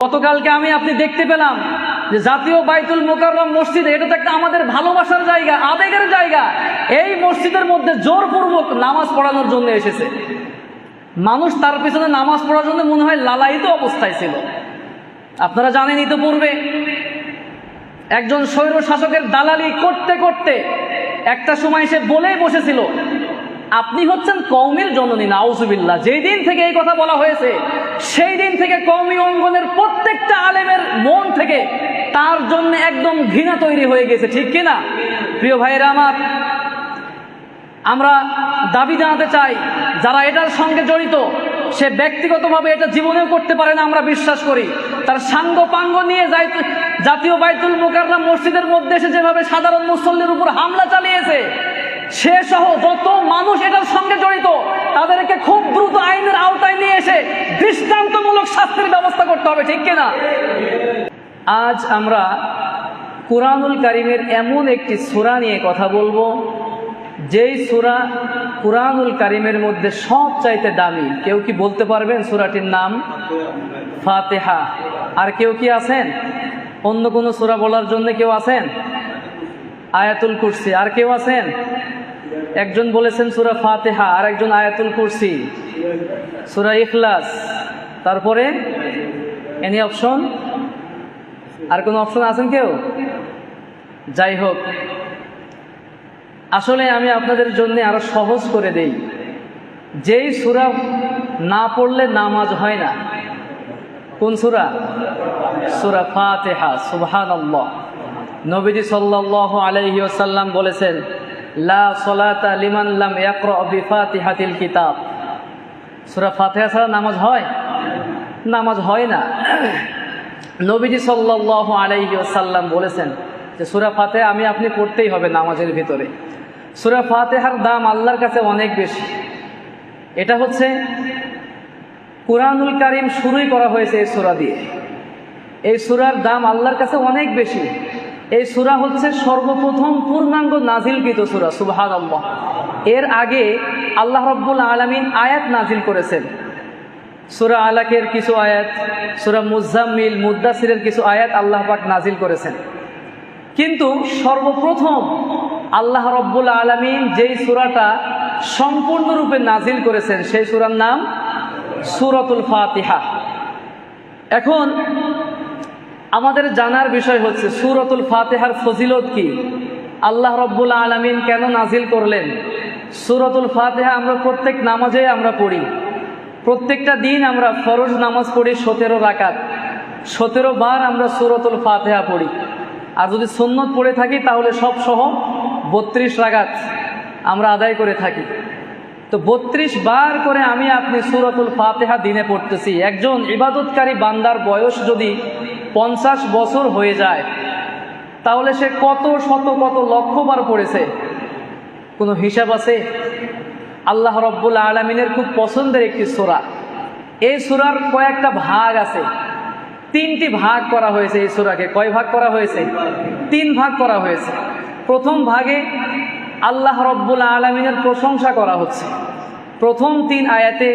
গতকালকে আপনি দেখতে পেলাম যে জাতীয় বাইতুল মুকাররম মসজিদ, এটা তো একটা আমাদের ভালোবাসার জায়গা, আবেগের জায়গা। এই মসজিদের মধ্যে জোরপূর্বক নামাজ পড়ানোর জন্য এসেছে মানুষ, তার পিছনে নামাজ পড়ার জন্য মনে হয় লালায়িত অবস্থায় ছিল। আপনারা জানেন ইতিপূর্বে একজন স্বৈর শাসকের দালালি করতে করতে একটা সময় সে বলেই বসেছিল, আপনি হচ্ছেন কওমের জননী, নাউজুবিল্লাহ। যেই দিন থেকে এই কথা বলা হয়েছে সেই দিন থেকে কওমি অঙ্গনের প্রত্যেকটা আলেমের মন থেকে তার জন্য একদম ঘৃণা তৈরি হয়ে গেছে, ঠিক কিনা? প্রিয় ভাইয়েরা আমার, আমরা দাবি জানাতে চাই যারা এটার সঙ্গে জড়িত, সে ব্যক্তিগতভাবে এটা জীবনেও করতে পারে না আমরা বিশ্বাস করি। তার সাঙ্গ পাঙ্গ নিয়ে জাতীয় বাইতুল মুকাররম মসজিদের মধ্যে এসে যেভাবে সাধারণ মুসল্লির উপর হামলা চালিয়েছে, সে সহ যত মানুষ এটার সঙ্গে জড়িত তাদেরকে খুব দ্রুত আইনের আওতায় নিয়ে এসে দৃষ্টান্তমূলক শাস্তির ব্যবস্থা করতে হবে, ঠিক কিনা? আজ আমরা কুরআনুল কারীমের এমন একটি সূরা নিয়ে কথা বলবো, যেই সূরা কুরআনুল কারীমের মধ্যে সবচাইতে দামি। কেউ কি বলতে পারবেন সূরাটির নাম? ফাতিহা। আর কেউ কি আছেন অন্য কোনো সূরা বলার জন্য? কেউ আছেন? আয়াতুল কুরসি। আর কেউ আছেন? একজন বলেছেন সূরা ফাতিহা, আর একজন আয়াতুল কুরসি, সূরা ইখলাস। তারপরে এনি অপশন? আর কোনো অপশন আছেন কেউ? যাই হোক, আসলে আমি আপনাদের জন্য আরো সহজ করে দেই। যেই সূরা না পড়লে নামাজ হয় না, কোন সূরা? সূরা ফাতিহা। সুবহানাল্লাহ। নবীজি সাল্লাল্লাহু আলাইহি ওয়াসাল্লাম বলেছেন, লা সালাতা লিমান লাম ইয়াকরা বিফাতিহাতিল কিতাব। সূরা ফাতিহা ছাড়া নামাজ হয়? নামাজ হয় না। নবীজি সাল্লাল্লাহু আলাইহি ওয়াসাল্লাম বলেছেন যে সূরা ফাতিহা আপনি পড়তেই হবে নামাজের ভিতরে। সূরা ফাতিহার দাম আল্লাহর কাছে অনেক বেশি। এটা হচ্ছে কুরআনুল কারীম শুরুই করা হয়েছে এই সূরা দিয়ে। এই সূরার দাম আল্লাহর কাছে অনেক বেশি। এই সূরা হচ্ছে সর্বপ্রথম পূর্ণাঙ্গ নাজিলকৃত সূরা। সুবহানাল্লাহ। এর আগে আল্লাহ রাব্বুল আলামিন আয়াত নাজিল করেছেন। সূরা আলাকের কিছু আয়াত, সূরা মুজাম্মিল, মুদ্দাসিরের কিছু আয়াত আল্লাহ পাক নাজিল করেছেন। কিন্তু সর্বপ্রথম আল্লাহ রাব্বুল আলামিন যেই সূরাটা সম্পূর্ণরূপে নাজিল করেছেন সেই সূরার নাম সূরাতুল ফাতিহা। এখন আমাদের জানার বিষয় হচ্ছে সূরাতুল ফাতিহার ফজিলত কি, আল্লাহ রাব্বুল আলামিন কেন নাজিল করলেন। সূরাতুল ফাতিহা আমরা প্রত্যেক নামাজে আমরা পড়ি। প্রত্যেকটা দিন আমরা ফরজ নামাজ পড়ি 17 রাকাত, 17 বার আমরা সূরাতুল ফাতিহা পড়ি। আর যদি সুন্নত পড়ে থাকি তাহলে সব সহ 32 রাকাত আমরা আদায় করে থাকি। তো 32 বার করে আপনি সূরাতুল ফাতিহা দিনে পড়তেছি। একজন ইবাদতকারী বান্দার বয়স যদি 50 বছর হয়ে যায় তাহলে সে কত শত কত লক্ষ বার পড়েছে, কোনো হিসাব আছে? আল্লাহ রাব্বুল আলামিনের খুব পছন্দের একটি সূরা। এই সূরার কয়েকটা ভাগ আছে, 3টি ভাগ করা হয়েছে এই সূরাকে। কয় ভাগ করা হয়েছে? 3 ভাগ করা হয়েছে। প্রথম ভাগে আল্লাহ রাব্বুল আলামিনের প্রশংসা করা হচ্ছে। প্রথম 3 আয়াতে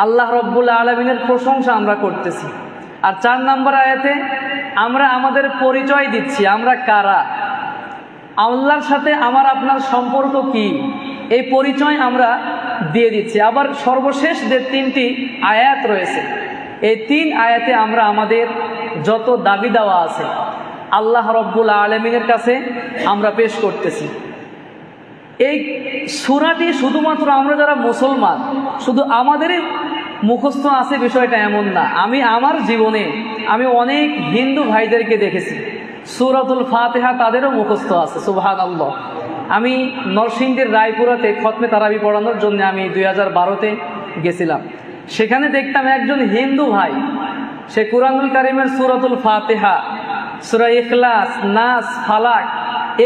আল্লাহ রাব্বুল আলামিনের প্রশংসা আমরা করতেছি। আর 4 নম্বর আয়াতে আমরা আমাদের পরিচয় দিচ্ছি, আমরা কারা, আল্লাহর সাথে আমার আপনার সম্পর্ক কি, এই পরিচয় আমরা দিয়ে দিচ্ছি। আবার সর্বশেষ যে 3টি আয়াত রয়েছে, এই 3 আয়াতে আমরা আমাদের যত দাবি দেওয়া আছে আল্লাহ রাব্বুল আলামিনের কাছে আমরা পেশ করতেছি। এই সূরাটি শুধুমাত্র আমরা যারা মুসলমান শুধু আমাদেরই মুখস্থ আছে বিষয়টা এমন না। আমার জীবনে অনেক হিন্দু ভাইদেরকে দেখেছি সূরাতুল ফাতিহা তাদেরও মুখস্থ আছে। সুবহানাল্লাহ। আমি নরসিংদীর রায়পুরাতে খতমে তারাবি পড়ানোর জন্য 2012তে গেছিলাম। সেখানে দেখতাম একজন হিন্দু ভাই সে কুরআনুল কারীমের সূরাতুল ফাতিহা, সূরা ইখলাস, নাস, ফালাক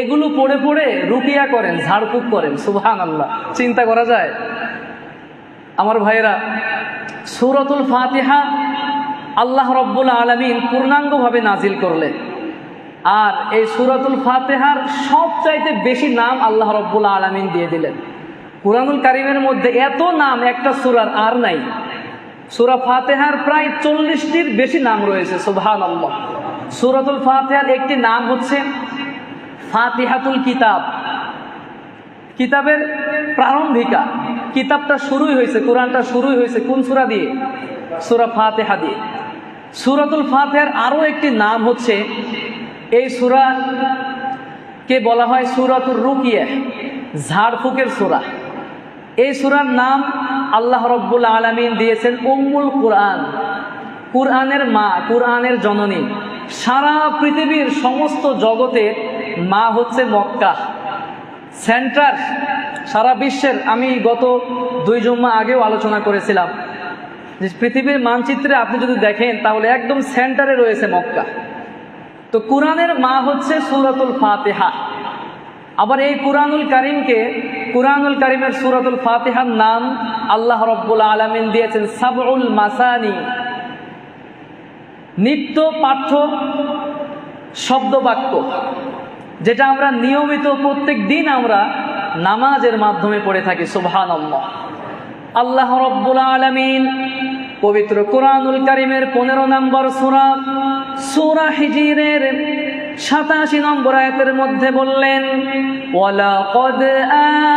এগুলো পড়ে পড়ে রুকিয়া করেন, ঝাড়ফুঁক করেন। সুবহানাল্লাহ। চিন্তা করা যায়? আমার ভাইয়েরা, সূরাতুল ফাতিহা আল্লাহ রাব্বুল আলামিন পূর্ণাঙ্গভাবে নাজিল করলেন। আর এই সূরাতুল ফাতিহার সবচাইতে বেশি নাম আল্লাহ রাব্বুল আলামিন দিয়ে দিলেন। কুরআনুল কারীমের মধ্যে এত নাম একটা সূরার আর নাই। সূরা ফাতিহার প্রায় 40টির বেশি নাম রয়েছে, সুবহানাল্লাহ। সূরাতুল ফাতিহার একটি নাম হচ্ছে ফাতিহাতুল কিতাব, কিতাবের প্রারম্ভিকা। কিতাবটা শুরুই হয়েছে, কোরআনটা শুরুই হয়েছে কোন সূরা দিয়ে? সূরা ফাতিহা দিয়ে। সূরাতুল ফাতিহার আরও একটি নাম হচ্ছে, এই সূরাকে বলা হয় সূরাতুর রুকিয়া, ঝাড়ফুঁকের সূরা। এই সূরার নাম আল্লাহ রাব্বুল আলামিন দিয়েছেন উম্মুল কুরআন, কুরআনের মা, কুরআনের জননী। সারা পৃথিবীর সমস্ত জগতের মা হচ্ছে মক্কা, সেন্টার সারা বিশ্বের। আমি গত 2 জুম্মা আগেও আলোচনা করেছিলাম যে পৃথিবীর মানচিত্রে আপনি যদি দেখেন তাহলে একদম সেন্টারে রয়েছে মক্কা। তো কুরআনের মা হচ্ছে সূরাতুল ফাতিহা। আবার এই কুরআনুল কারীমকে, কুরআনুল কারীমের সূরাতুল ফাতিহার নাম আল্লাহ রাব্বুল আলামিন দিয়েছেন সাবউল মাসানি, নিত্য পাঠ্য শব্দবাক্য, যেটা আমরা নিয়মিত প্রত্যেক দিন আমরা নামাজের মাধ্যমে পড়ে থাকি, সুবহানাল্লাহ। আল্লাহ রাব্বুল আলামিন পবিত্র কুরআনুল কারীমের 15 নম্বর সূরা, সূরা হিজরের 87 নম্বর আয়াতের মধ্যে বললেন, ওয়ালাকাদ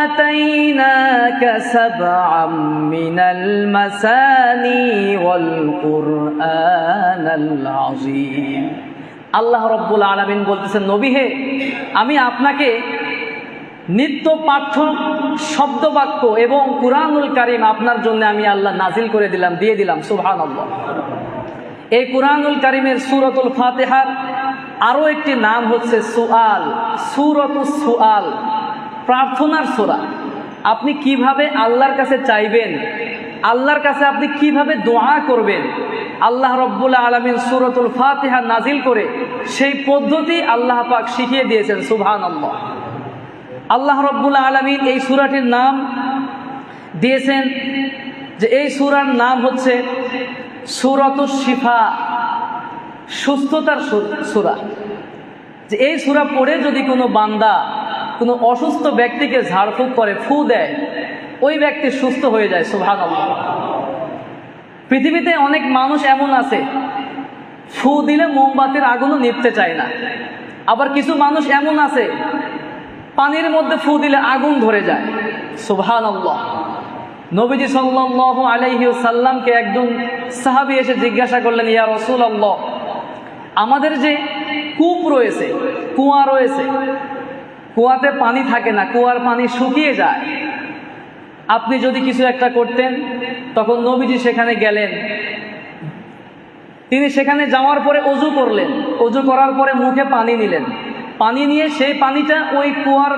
আতাইনাকা সাবআম মিনাল মাসানি ওয়াল কুরআনাল আযীম। আল্লাহ রাব্বুল আলামিন বলতেছেন, নবী হে, আমি আপনাকে নিত্য পাঠ্য শব্দবাক্য এবং কুরআনুল কারীম আপনার জন্য আমি আল্লাহ নাজিল করে দিলাম, দিয়ে দিলাম, সুবহানাল্লাহ। এই কুরআনুল কারীমের সূরাতুল ফাতিহার আরও একটি নাম হচ্ছে সুআল, সূরাতুস সুআল, প্রার্থনার সূরা। আপনি কিভাবে আল্লাহর কাছে চাইবেন, আল্লাহর কাছে আপনি কিভাবে দোয়া করবেন, আল্লাহ রাব্বুল আলামিন সূরাতুল ফাতিহা নাজিল করে সেই পদ্ধতি আল্লাহ পাক শিখিয়ে দিয়েছেন, সুবহানাল্লাহ। আল্লাহ রাব্বুল আলামিন এই সূরাটির নাম দিয়েছেন যে এই সূরার নাম হচ্ছে সূরাতুশ শিফা, সুস্থতার সূরা। যে এই সূরা পড়ে যদি কোনো বান্দা কোনো অসুস্থ ব্যক্তিকে ঝাড়ফুঁক করে, ফু দেয়, ওই ব্যক্তি সুস্থ হয়ে যায়, সুবহানাল্লাহ। পৃথিবীতে অনেক মানুষ এমন আছে ফু দিলে মোমবাতির আগুনও নিভতে চায় না। আবার কিছু মানুষ এমন আছে পানির মধ্যে ফু দিলে আগুন ধরে যায়, সুবহানাল্লাহ। নবীজি সাল্লাল্লাহু আলাইহি ওয়াসাল্লামকে একজন সাহাবী এসে জিজ্ঞাসা করলেন, ইয়া রাসূলুল্লাহ, আমাদের যে কূপ রয়েছে, কুয়া রয়েছে, কুয়াতে পানি থাকে না, কুয়ার পানি শুকিয়ে যায়, আপনি যদি কিছু একটা করতেন। তখন নবীজি সেখানে গেলেন, তিনি সেখানে যাওয়ার পরে অজু করলেন, অজু করার পরে মুখে পানি নিলেন, পানি নিয়ে সেই পানিটা ওই কুয়ার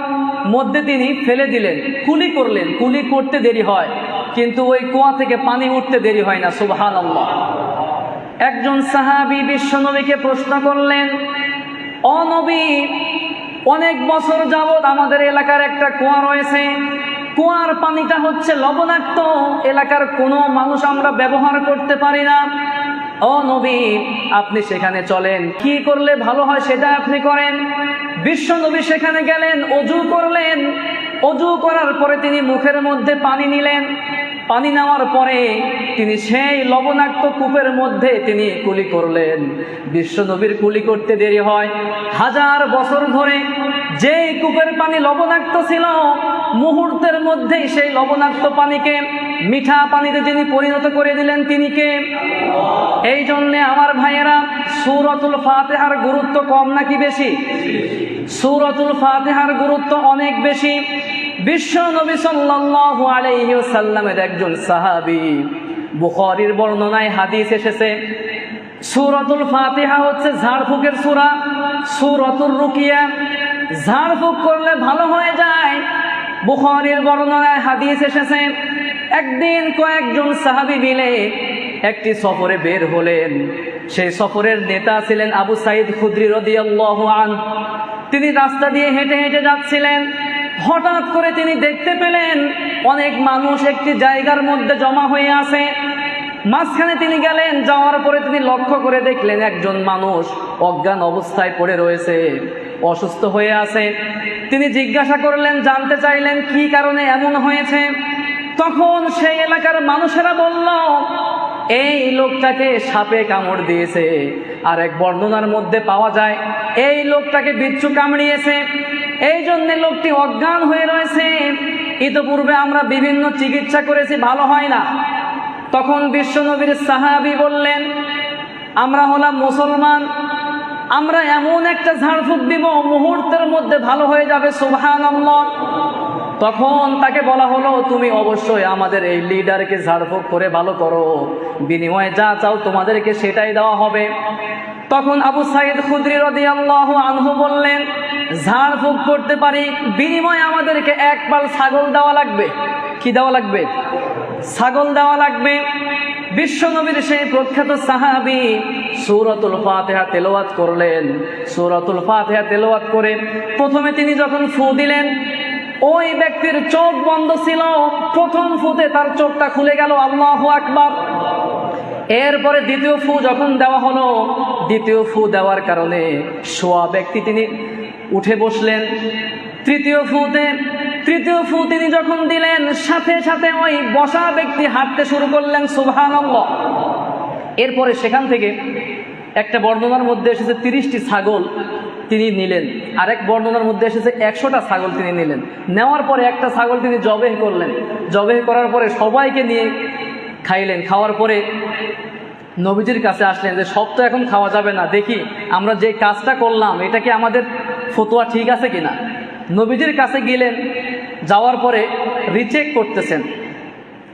মধ্যে তিনি ফেলে দিলেন, কুলি করলেন। কুলি করতে দেরি হয় কিন্তু ওই কুয়া থেকে পানি উঠতে দেরি হয় না, সুবহানাল্লাহ। একজন সাহাবী বিশ্বনবীকে প্রশ্ন করলেন, ও নবী, অনেক বছর যাবৎ আমাদের এলাকার একটা কুয়া রয়েছে, কুয়ার পানিটা হচ্ছে লবণাক্ত, এলাকার কোনো মানুষ আমরা ব্যবহার করতে পারি না। ও নবী, আপনি সেখানে চলেন, কি করলে ভালো হয় সেটা আপনি করেন। বিশ্ব নবী সেখানে গেলেন, অজু করলেন, অজু করার পরে তিনি মুখের মধ্যে পানি নিলেন, পানি নেওয়ার পরে তিনি সেই লবণাক্ত কূপের মধ্যে তিনি কুলি করলেন। বিশ্ব নবীর কুলি করতে দেরি হয়, 1000 বছর ধরে যেই কূপের পানি লবণাক্ত ছিল, মুহূর্তের মধ্যেই সেই লবণাক্ত পানিকে মিঠা পানিতে যিনি পরিণত করে দিলেন, তিনি কে? এই জন্যে আমার ভাইয়েরা, সূরাতুল ফাতিহার গুরুত্ব কম নাকি বেশি? সূরাতুল ফাতিহার গুরুত্ব অনেক বেশি। বিশ্ব নবী সাল্লাল্লাহু আলাইহি ওয়াসাল্লামের একজন সাহাবী, বুখারীর বর্ণনায় হাদিস এসেছে, সূরাতুল ফাতিহা হচ্ছে ঝাড়ফুঁকের সূরা, সূরাতুর রুকিয়া, ঝাড়ফুঁক করলে ভালো হয়ে যায়। বুখারীর বর্ণনায় হাদিস এসেছে, একদিন কয়েকজন সাহাবী মিলে একটি সফরে বের হলেন। সেই সফরের নেতা ছিলেন আবু সাঈদ খুদরি রাদিয়াল্লাহু আনহু। তিনি রাস্তা দিয়ে হেঁটে হেঁটে যাচ্ছিলেন, হঠাৎ করে তিনি দেখতে পেলেন অনেক মানুষ একটি জায়গার মধ্যে জমা হয়ে আছে। মাঝখানে তিনি গেলেন, যাওয়ার পরে তিনি লক্ষ্য করে দেখলেন একজন মানুষ অজ্ঞান অবস্থায় পড়ে রয়েছে, অসুস্থ হয়ে আছে। তিনি জিজ্ঞাসা করলেন, জানতে চাইলেন কি কারণে এমন হয়েছে। তখন সেই এলাকার মানুষেরা বলল, এই লোকটাকে সাপে কামড় দিয়েছে। আর এক বর্ণনার মধ্যে পাওয়া যায় এই লোকটাকে বিচ্ছু কামড়িয়েছে, এই জন্য লোকটি অজ্ঞান হয়ে রয়েছে। ইতপূর্বে আমরা বিভিন্ন চিকিৎসা করেছি, ভালো হয় না। তখন বিশ্বনবীর সাহাবী বললেন, আমরা হলাম মুসলমান, আমরা এমন একটা ঝাড়ফুঁক দিব মুহূর্তের মধ্যে ভালো হয়ে যাবে, সুবহানাল্লাহ। তখন তাকে বলা হলো, তুমি অবশ্যই আমাদের এই লিডারকে ঝাড়ফুঁক করে ভালো করো, বিনিময়ে যা চাও তোমাদেরকে সেটাই দেওয়া হবে। তখন আবু সাঈদ খুদরি রাদিয়াল্লাহু আনহু বললেন, ঝাড়ফুঁক করতে পারি, বিনিময়ে আমাদেরকে এক পাল ছাগল দেওয়া লাগবে। কি দেওয়া লাগবে? ছাগল দেওয়া লাগবে। বিশ্বনবীর সেই প্রখ্যাত সাহাবী সূরাতুল ফাতিহা তেলাওয়াত করলেন। সূরাতুল ফাতিহা তেলাওয়াত করে প্রথমে তিনি যখন ফু দিলেন, ওই ব্যক্তির চোখ বন্ধ ছিল, প্রথম ফুতে তার চোখটা খুলে গেল, আল্লাহু আকবার। এরপরে দ্বিতীয় ফু যখন দেওয়া হলো, দ্বিতীয় ফু দেওয়ার কারণে শোয়া ব্যক্তি তিনি উঠে বসলেন। তৃতীয় ফু তিনি যখন দিলেন, সাথে সাথে ওই বসা ব্যক্তি হাঁটতে শুরু করলেন, সুবহানাল্লাহ। এরপরে সেখান থেকে একটা বর্ণনার মধ্যে এসেছে 30টি ছাগল তিনি নিলেন, আরেক বর্ণনার মধ্যে এসেছে 100টা ছাগল তিনি নিলেন। নেওয়ার পরে একটা ছাগল তিনি জবেহ করলেন। জবেহ করার পরে সবাইকে নিয়ে খাইলেন। খাওয়ার পরে নবীজির কাছে আসলেন যে সব তো এখন খাওয়া যাবে না, দেখি আমরা যে কাজটা করলাম এটা কি আমাদের ফতোয়া ঠিক আছে কিনা। নবীজির কাছে গেলেন, যাওয়ার পরে রিচেক করতেছেন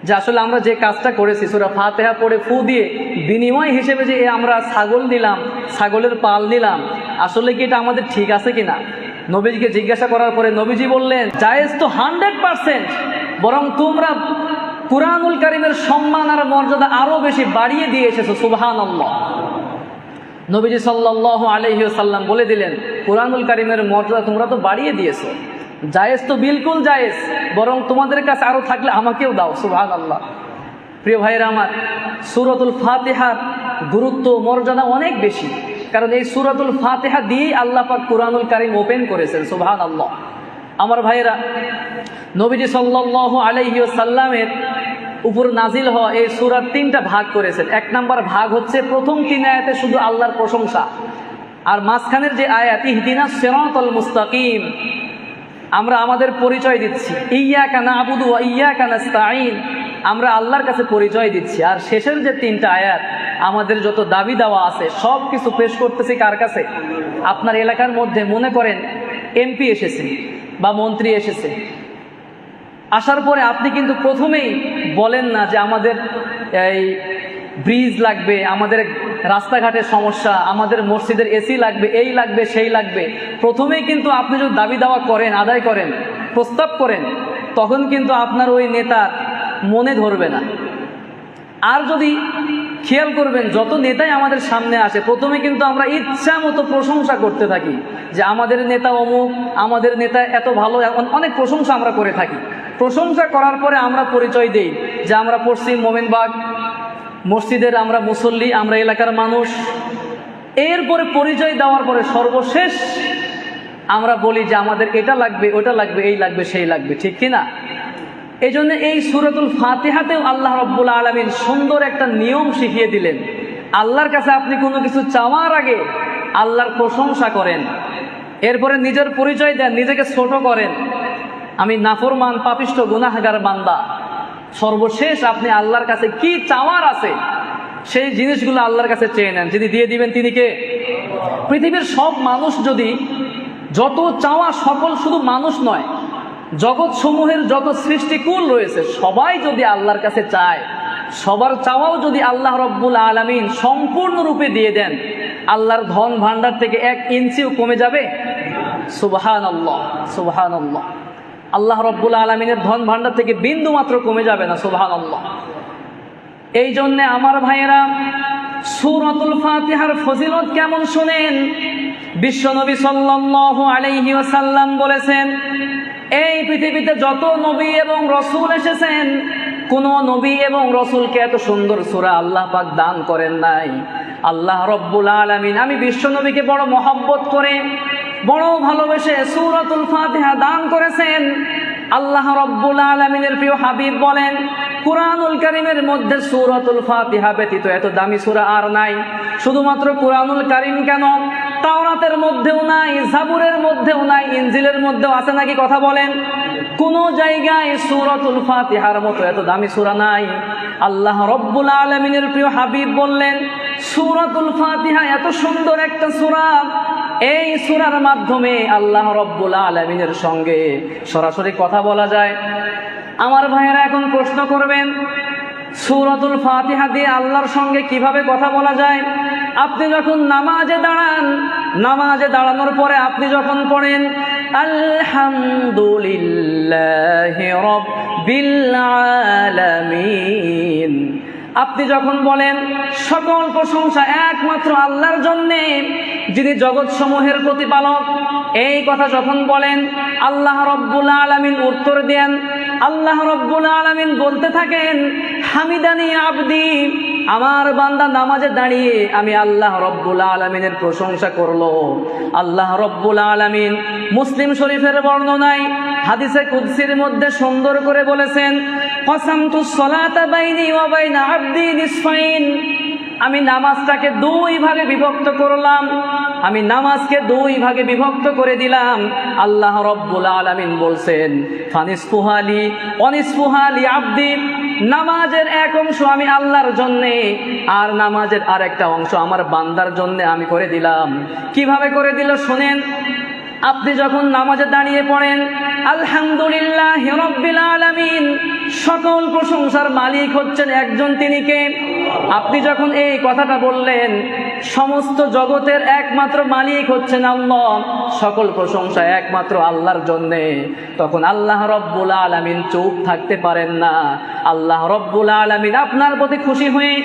যে আসলে আমরা যে কাজটা করেছি সূরা ফাতিহা পড়ে ফু দিয়ে বিনিময় হিসেবে যে আমরা ছাগল নিলাম, ছাগলের পাল নিলাম, আসলে কি এটা আমাদের ঠিক আছে কিনা। নবীজিকে জিজ্ঞাসা করার পরে নবীজি বললেন, জায়েজ তো 100%, বরং তোমরা কুরআনুল কারীমের সম্মান আর মর্যাদা আরো বেশি বাড়িয়ে দিয়ে এসেছো, সুবহানাল্লাহ। নবীজি সাল্লাল্লাহু আলাইহি ওয়াসাল্লাম বলে দিলেন, কুরআনুল কারীমের মর্যাদা তোমরা তো বাড়িয়ে দিয়েছো, জায়েজ তো বিলকুল জায়েজ, বরং তোমাদের কাছে আরো থাকলে আমাকেও দাও, সুবহানাল্লাহ। প্রিয় ভাইয়েরা আমার, সূরাতুল ফাতিহার গুরুত্ব মর্যাদা অনেক বেশি, কারণ এই সূরাতুল ফাতিহা দিয়েই আল্লাহ পাক কুরআনুল কারীম ওপেন করেছেন, সুবহানাল্লাহ। আমার ভাইয়েরা, নবীজি সাল্লাল্লাহু আলাইহি ওয়াসাল্লামের উপর নাজিল হওয়া এই সূরার 3টা ভাগ করেছেন। 1 নাম্বার ভাগ হচ্ছে প্রথম 3 আয়াতে শুধু আল্লাহর প্রশংসা, আর মাঝখানের যে আয়াত ইহদিনাস সিরাতাল মুস্তাকিম, আমরা আমাদের পরিচয় দিচ্ছি, ইয়্যাকা না'বুদু ওয়া ইয়্যাকা নাস্তাঈন, আমরা আল্লাহর কাছে পরিচয় দিচ্ছি। আর শেষের যে 3টা আয়াত, আমাদের যত দাবি দেওয়া আছে সব কিছু পেশ করতেছি কার কাছে? আপনার এলাকার মধ্যে মনে করেন এমপি এসেছে বা মন্ত্রী এসেছে, আসার পরে আপনি কিন্তু প্রথমেই বলেন না যে আমাদের এই ব্রিজ লাগবে, আমাদের রাস্তাঘাটের সমস্যা, আমাদের মসজিদের এসি লাগবে, এই লাগবে সেই লাগবে। প্রথমেই কিন্তু আপনি যদি দাবি দাওয়া করেন, আদায় করেন, প্রস্তাব করেন, তখন কিন্তু আপনার ওই নেতার মনে ধরবে না। আর যদি খেয়াল করবেন, যত নেতাই আমাদের সামনে আসে প্রথমে কিন্তু আমরা ইচ্ছা মতো প্রশংসা করতে থাকি যে আমাদের নেতা অমুক, আমাদের নেতা এত ভালো, অনেক প্রশংসা আমরা করে থাকি। প্রশংসা করার পরে আমরা পরিচয় দেই যে আমরা পশ্চিম মোমিনবাগ মসজিদের আমরা মুসল্লি, আমরা এলাকার মানুষ। এরপরে পরিচয় দেওয়ার পরে সর্বশেষ আমরা বলি যে আমাদের এটা লাগবে, ওটা লাগবে, এই লাগবে, সেই লাগবে, ঠিক কিনা? এই জন্য এই সূরাতুল ফাতিহাতেও আল্লাহ রাব্বুল আলামিন সুন্দর একটা নিয়ম শিখিয়ে দিলেন। আল্লাহর কাছে আপনি কোনো কিছু চাওয়ার আগে আল্লাহর প্রশংসা করেন, এরপরে নিজের পরিচয় দেন, নিজেকে ছোট করেন, আমি নাফরমান পাপিষ্ঠ গুনাহগার বান্দা। সর্বশেষ আপনি আল্লাহর কাছে কি চাওয়ার আছে সেই জিনিসগুলো আল্লাহর কাছে চেয়ে নেন, যিনি দিয়ে দিবেন তিনি কে? পৃথিবীর সব মানুষ যদি যত চাওয়া, সকল শুধু মানুষ নয়, জগৎ সমূহের যত সৃষ্টিকুল রয়েছে সবাই যদি আল্লাহর কাছে চায়, সবার চাওয়াও যদি আল্লাহ রাব্বুল আলামিন সম্পূর্ণরূপে দিয়ে দেন, আল্লাহর ধন ভান্ডার থেকে 1 ইঞ্চিও কমে যাবে? সুবহানাল্লাহ, সুবহানাল্লাহ। আল্লাহ রাব্বুল আলামিনের ধন ভান্ডার থেকে বিন্দু মাত্র কমে যাবে না, সুবহানাল্লাহ। এই জন্য আমার ভাইয়েরা, সূরাতুল ফাতিহার ফজিলত কেমন শুনেন। বিশ্বনবী সাল্লাল্লাহু আলাইহি ওয়াসাল্লাম বলেছেন, এই পৃথিবীতে যত নবী এবং রসুল এসেছেন, কোন নবী এবং রসুলকে এত সুন্দর সূরা আল্লাহ পাক দান করেন নাই। আল্লাহ রাব্বুল আলামিন আমি বিশ্বনবীকে বড় মহব্বত করে, বড় ভালোবেসে সূরাতুল ফাতিহা দান করেছেন। আল্লাহ রাব্বুল আলামিনের প্রিয় হাবিব বলেন, কুরআনুল কারীমের মধ্যে সূরাতুল ফাতিহা ব্যতীত এত দামি সূরা আর নাই। শুধুমাত্র কুরআনুল কারীম কেন, তাওরাতের মধ্যেও নাই, জাবুরের মধ্যেও নাই, ইনজিলের মধ্যেও আছে নাকি? কথা বলেন। কোন জায়গায় সূরাতুল ফাতিহার মতো এত দামি সূরা নাই। আল্লাহ রাব্বুল আলামিনের প্রিয় হাবিব বললেন, সূরাতুল ফাতিহা এত সুন্দর একটা সূরা, এই সূরার মাধ্যমে আল্লাহ রাব্বুল আলামিনের সঙ্গে সরাসরি কথা বলা যায়। আমার ভাইয়েরা এখন প্রশ্ন করবেন, সূরাতুল ফাতিহা দিয়ে আল্লাহর সঙ্গে কিভাবে কথা বলা যায়? আপনি যখন নামাজে দাঁড়ান, নামাজে দাঁড়ানোর পরে আপনি যখন পড়েন আলহামদুলিল্লাহি রাব্বিল আলামিন, আপনি যখন বলেন সকল প্রশংসা একমাত্র আল্লাহর জন্যে যিনি জগৎ সমূহের প্রতিপালক, এই কথা যখন বলেন আল্লাহ রাব্বুল আলামিন উত্তর দেন। আল্লাহ রাব্বুল আলামিন বলতে থাকেন, হামিদানি আবদি, আমার বান্দা নামাজে দাঁড়িয়ে আমি আল্লাহ রাব্বুল আলামিনের প্রশংসা করলো। আল্লাহ রাব্বুল আলামিন মুসলিম শরীফের বর্ণনায় হাদিসে কুদসির মধ্যে সুন্দর করে বলেছেন, কসামতুস সালাতা বাইনি ওয়া বাইনা আবদি নিসফাইন, আমি নামাজটাকে দুই ভাগে বিভক্ত করলাম, আমি নামাজকে দুই ভাগে বিভক্ত করে দিলাম। আল্লাহ রাব্বুল আলামিন বলছেন, ফানিসফুহা লি ওয়া নিসফুহা লি আবদি, নামাজের এক অংশ আমি আল্লাহর জন্যে, আর নামাজের আরেকটা অংশ আমার বান্দার জন্যে আমি করে দিলাম। কিভাবে করে দিল শুনেন। আপনি যখন নামাজে দাঁড়িয়ে পড়েন আলহামদুলিল্লাহি রাব্বিল আলামিন, সকল প্রশংসার মালিক হচ্ছেন একজন, তিনি কে? আপনি যখন এই কথাটা বললেন, সমস্ত জগতের একমাত্র মালিক হচ্ছেন আল্লাহ, সকল প্রশংসা একমাত্র আল্লাহর জন্যে, তখন আল্লাহ রাব্বুল আলামিন চুপ থাকতে পারেন না। আল্লাহ রাব্বুল আলামিন আপনার প্রতি খুশি হয়ে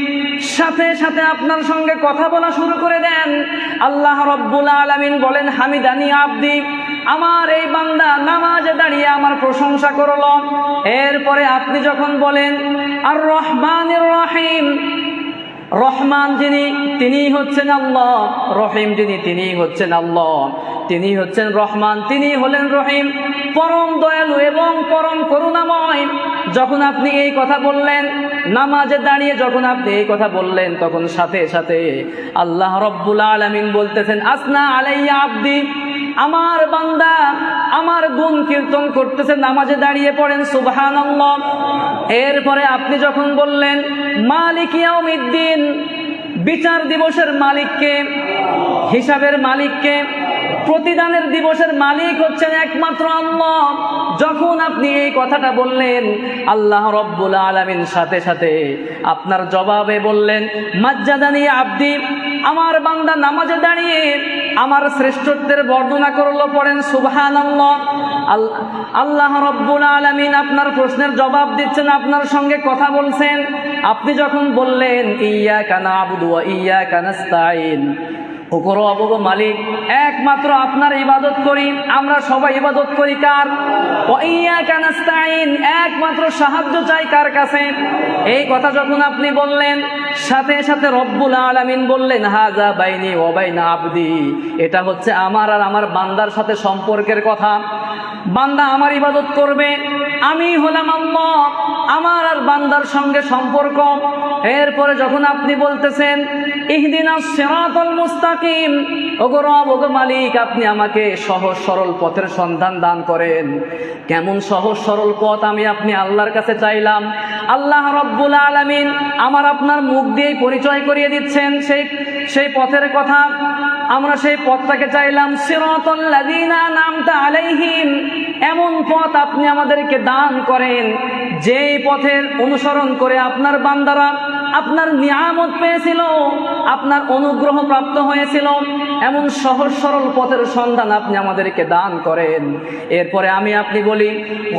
সাথে সাথে আপনার সঙ্গে কথা বলা শুরু করে দেন। আল্লাহ রাব্বুল আলামিন বলেন, হামিদানি আবদি, আমার এই বান্দা নামাজে দাঁড়িয়ে আমার প্রশংসা করলো। এরপরে আপনি যখন বলেন আর রহমানির রহিম, রহমান যিনি তিনি হচ্ছেন আল্লাহ, রহিম যিনি তিনি হচ্ছেন আল্লাহ, তিনি হচ্ছেন রহমান, তিনি হলেন রহিম, পরম দয়ালু এবং পরম করুণাময়। যখন আপনি এই কথা বললেন, নামাজে দাঁড়িয়ে যখন আপনি এই কথা বললেন, তখন সাথে সাথে আল্লাহ রাব্বুল আলামিন বলতেছেন, আসনা আলাইয়া আবদি, আমার বান্দা আমার গুণ কীর্তন করতেছে, নামাজে দাঁড়িয়ে পড়েন সুবহানাল্লাহ। এরপরে আপনি যখন বললেন মালিক ইয়াউমিদ্দিন, বিচার দিবসের মালিককে, হিসাবের মালিককে, প্রতিদানের দিবসের মালিক হচ্ছেন একমাত্র আল্লাহ, যখন আপনি এই কথাটা বললেন, আল্লাহ রাব্বুল আলামিন সাথে সাথে আপনার জবাবে বললেন, মাজ্জাদানি আবদি, আমার বান্দা নামাজে দাঁড়িয়ে আমার শ্রেষ্ঠত্বের বর্ণনা করলো, পড়েন সুবহানাল্লাহ। আল্লাহ রাব্বুল আলামিন আপনার প্রশ্নের জবাব দিচ্ছেন, আপনার সঙ্গে কথা বলছেন। আপনি যখন বললেন ইয়্যাকা না'বুদু ওয়া ইয়্যাকা নাস্তাঈন, ওগো অবগো মালিক, একমাত্র আপনার ইবাদত করি, আমরা সবাই ইবাদত করি কার? ওয়া ইয়্যাকা নাস্তাঈন, একমাত্র সাহায্য চাই কার কাছে? এই কথা যখন আপনি বললেন, সাথে সাথে রব্বুল আলামিন বললেন, হাযা বাইনি ওয়া বাইনা আবদি, এটা হচ্ছে আমার আর আমার বান্দার সাথে সম্পর্কের কথা। বান্দা আমার ইবাদত করবে, আমি হলাম আল্লাহ, আমার আর বান্দার সঙ্গে সম্পর্ক। এরপরে যখন আপনি বলতেছেন ইহদিনাস সিরাতাল মুস্তাকিম, ওগো রব, ওগো মালিক, আপনি আমাকে সহজ সরল পথের সন্ধান দান করেন। কেমন সহজ সরল পথ আমি আপনি আল্লাহর কাছে চাইলাম, আল্লাহ রাব্বুল আলামিন আমার আপনার মুখ দিয়েই পরিচয় করিয়ে দিচ্ছেন সেই পথের কথা। আমরা সেই পথটাকে চাইলাম, সিরাতাল লাযিনা আন'আমতা আলাইহিম, এমন পথ আপনি আমাদেরকে দান করেন যেই পথের অনুসরণ করে আপনার বান্দারা আপনার নিয়ামত পেয়েছিল, আপনার অনুগ্রহ প্রাপ্ত হয়েছিল, এমন সহজ সরল পথের সন্ধান আপনি আমাদেরকে দান করেন। এরপরে আমি আপনি বলি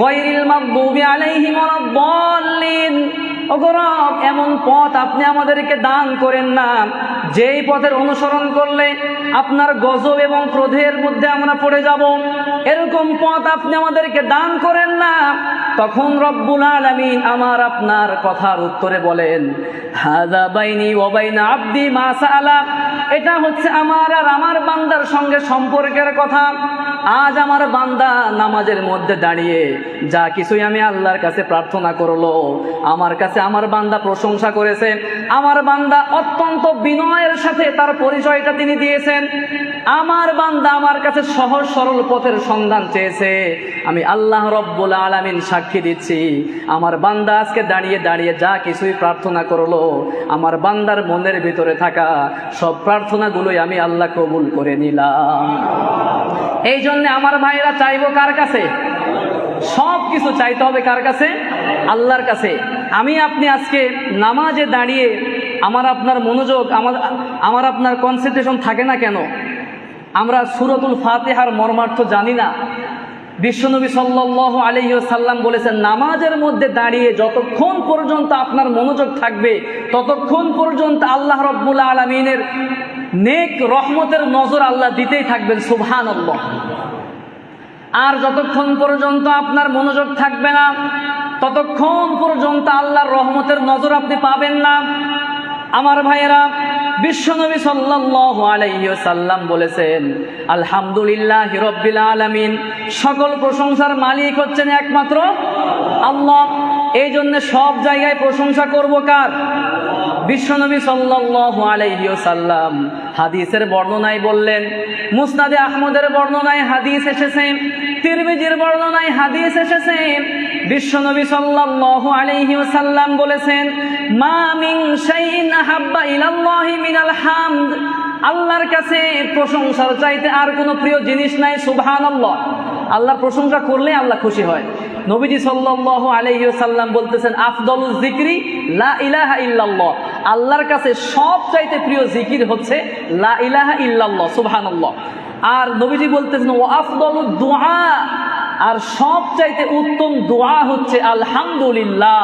গায়রিল মাগদুবি আলাইহিম ওয়ালাদ-দাল্লিন, ওগো রব, এমন পথ আপনি আমাদেরকে দান করেন না যেই পথের অনুসরণ করলে আপনার গজব এবং ক্রোধের মধ্যে আমরা পড়ে যাব, এরকম পথ আপনি আমাদেরকে দান করেন না। তখন রব্বুল আলামিন আমার আপনার কথার উত্তরে বলেন, হাযা বাইনি ওয়া বাইনা আবদি মা সাআলা, এটা হচ্ছে আমার আর আমার বান্দার সঙ্গে সম্পর্কের কথা। আজ আমার বান্দা নামাজের মধ্যে দাঁড়িয়ে যা কিছুই আমি আল্লাহর কাছে প্রার্থনা করলো, আমার কাছে আমার বান্দা প্রশংসা করেছে, আমার বান্দা অত্যন্ত বিনয়ের সাথে তার পরিচয়টা তিনি দিয়েছেন। আমার বান্দা আমার কাছে সহজ সরল পথের সন্ধান চেয়েছে। আমি আল্লাহ রব্বুল আলামিন সাক্ষী দিচ্ছি, আমার বান্দা আজকে দাঁড়িয়ে দাঁড়িয়ে যা কিছুই প্রার্থনা করলো, আমার বান্দার মনের ভিতরে থাকা সব প্রার্থনাগুলোই আমি আল্লাহ কবুল করে নিলাম। এই জন্য আমার ভাইরা চাইবো কার কাছে? সব কিছু চাইতে হবে কার কাছে? আল্লাহর কাছে। আমি আপনি আজকে নামাজে দাঁড়িয়ে আমার আপনার মনোযোগ, আমার আপনার কনসেন্ট্রেশন থাকে না কেন? আমরা সূরাতুল ফাতিহার মর্মার্থ জানি না। বিশ্বনবী সাল্লাল্লাহু আলাইহি ওয়াসাল্লাম বলেছেন, নামাজের মধ্যে দাঁড়িয়ে যতক্ষণ পর্যন্ত আপনার মনোযোগ থাকবে ততক্ষণ পর্যন্ত আল্লাহ রব্বুল আলামিনের নেক রহমতের নজর আল্লাহ দিতেই থাকবেন। সুবহানাল্লাহ। আর যতক্ষণ পর্যন্ত আপনার মনোযোগ থাকবে না ততক্ষণ পর্যন্ত আল্লাহর রহমতের নজর আপনি পাবেন না। আমার ভাইয়েরা, বিশ্বনবী সাল্লাল্লাহু আলাইহি ওয়াসাল্লাম বলেছেন, আলহামদুলিল্লাহি রাব্বিল আলামিন, সকল প্রশংসার মালিক হচ্ছেন একমাত্র আল্লাহ। এই জন্য সব জায়গায় প্রশংসা করব কার? বিশ্বনবী সাল্লাল্লাহু আলাইহি ওয়াসাল্লাম হাদিসের বর্ণনায় বললেন, মুসনাদে আহমদের বর্ণনায় হাদিস এসেছে, তিরমিজির বর্ণনায় হাদিস এসেছে, বিশ্বনবী সাল্লাল্লাহু আলাইহি ওয়াসাল্লাম বলেছেন, মা মিন শাইইন আহাব্বা ইলাল্লাহি মিনাল হামদ, আল্লাহর কাছে প্রশংসার চাইতে আর কোনো প্রিয় জিনিস নাই। সুবহানাল্লাহ। আল্লাহর প্রশংসা করলে আল্লাহ খুশি হয়। নবীজি সাল্লাল্লাহু আলাইহি ওয়াসাল্লাম বলতেছেন, আফদলুজ যিকরি লা ইলাহা ইল্লাল্লাহ, আল্লাহর কাছে সবচাইতে প্রিয় জিকির হচ্ছে লা ইলাহা ইল্লাল্লাহ। সুবহানাল্লাহ। আর নবীজি বলতেছেন, ওয়া আফদলুদ দুআ, আর সবচাইতে উত্তম দোয়া হচ্ছে আলহামদুলিল্লাহ।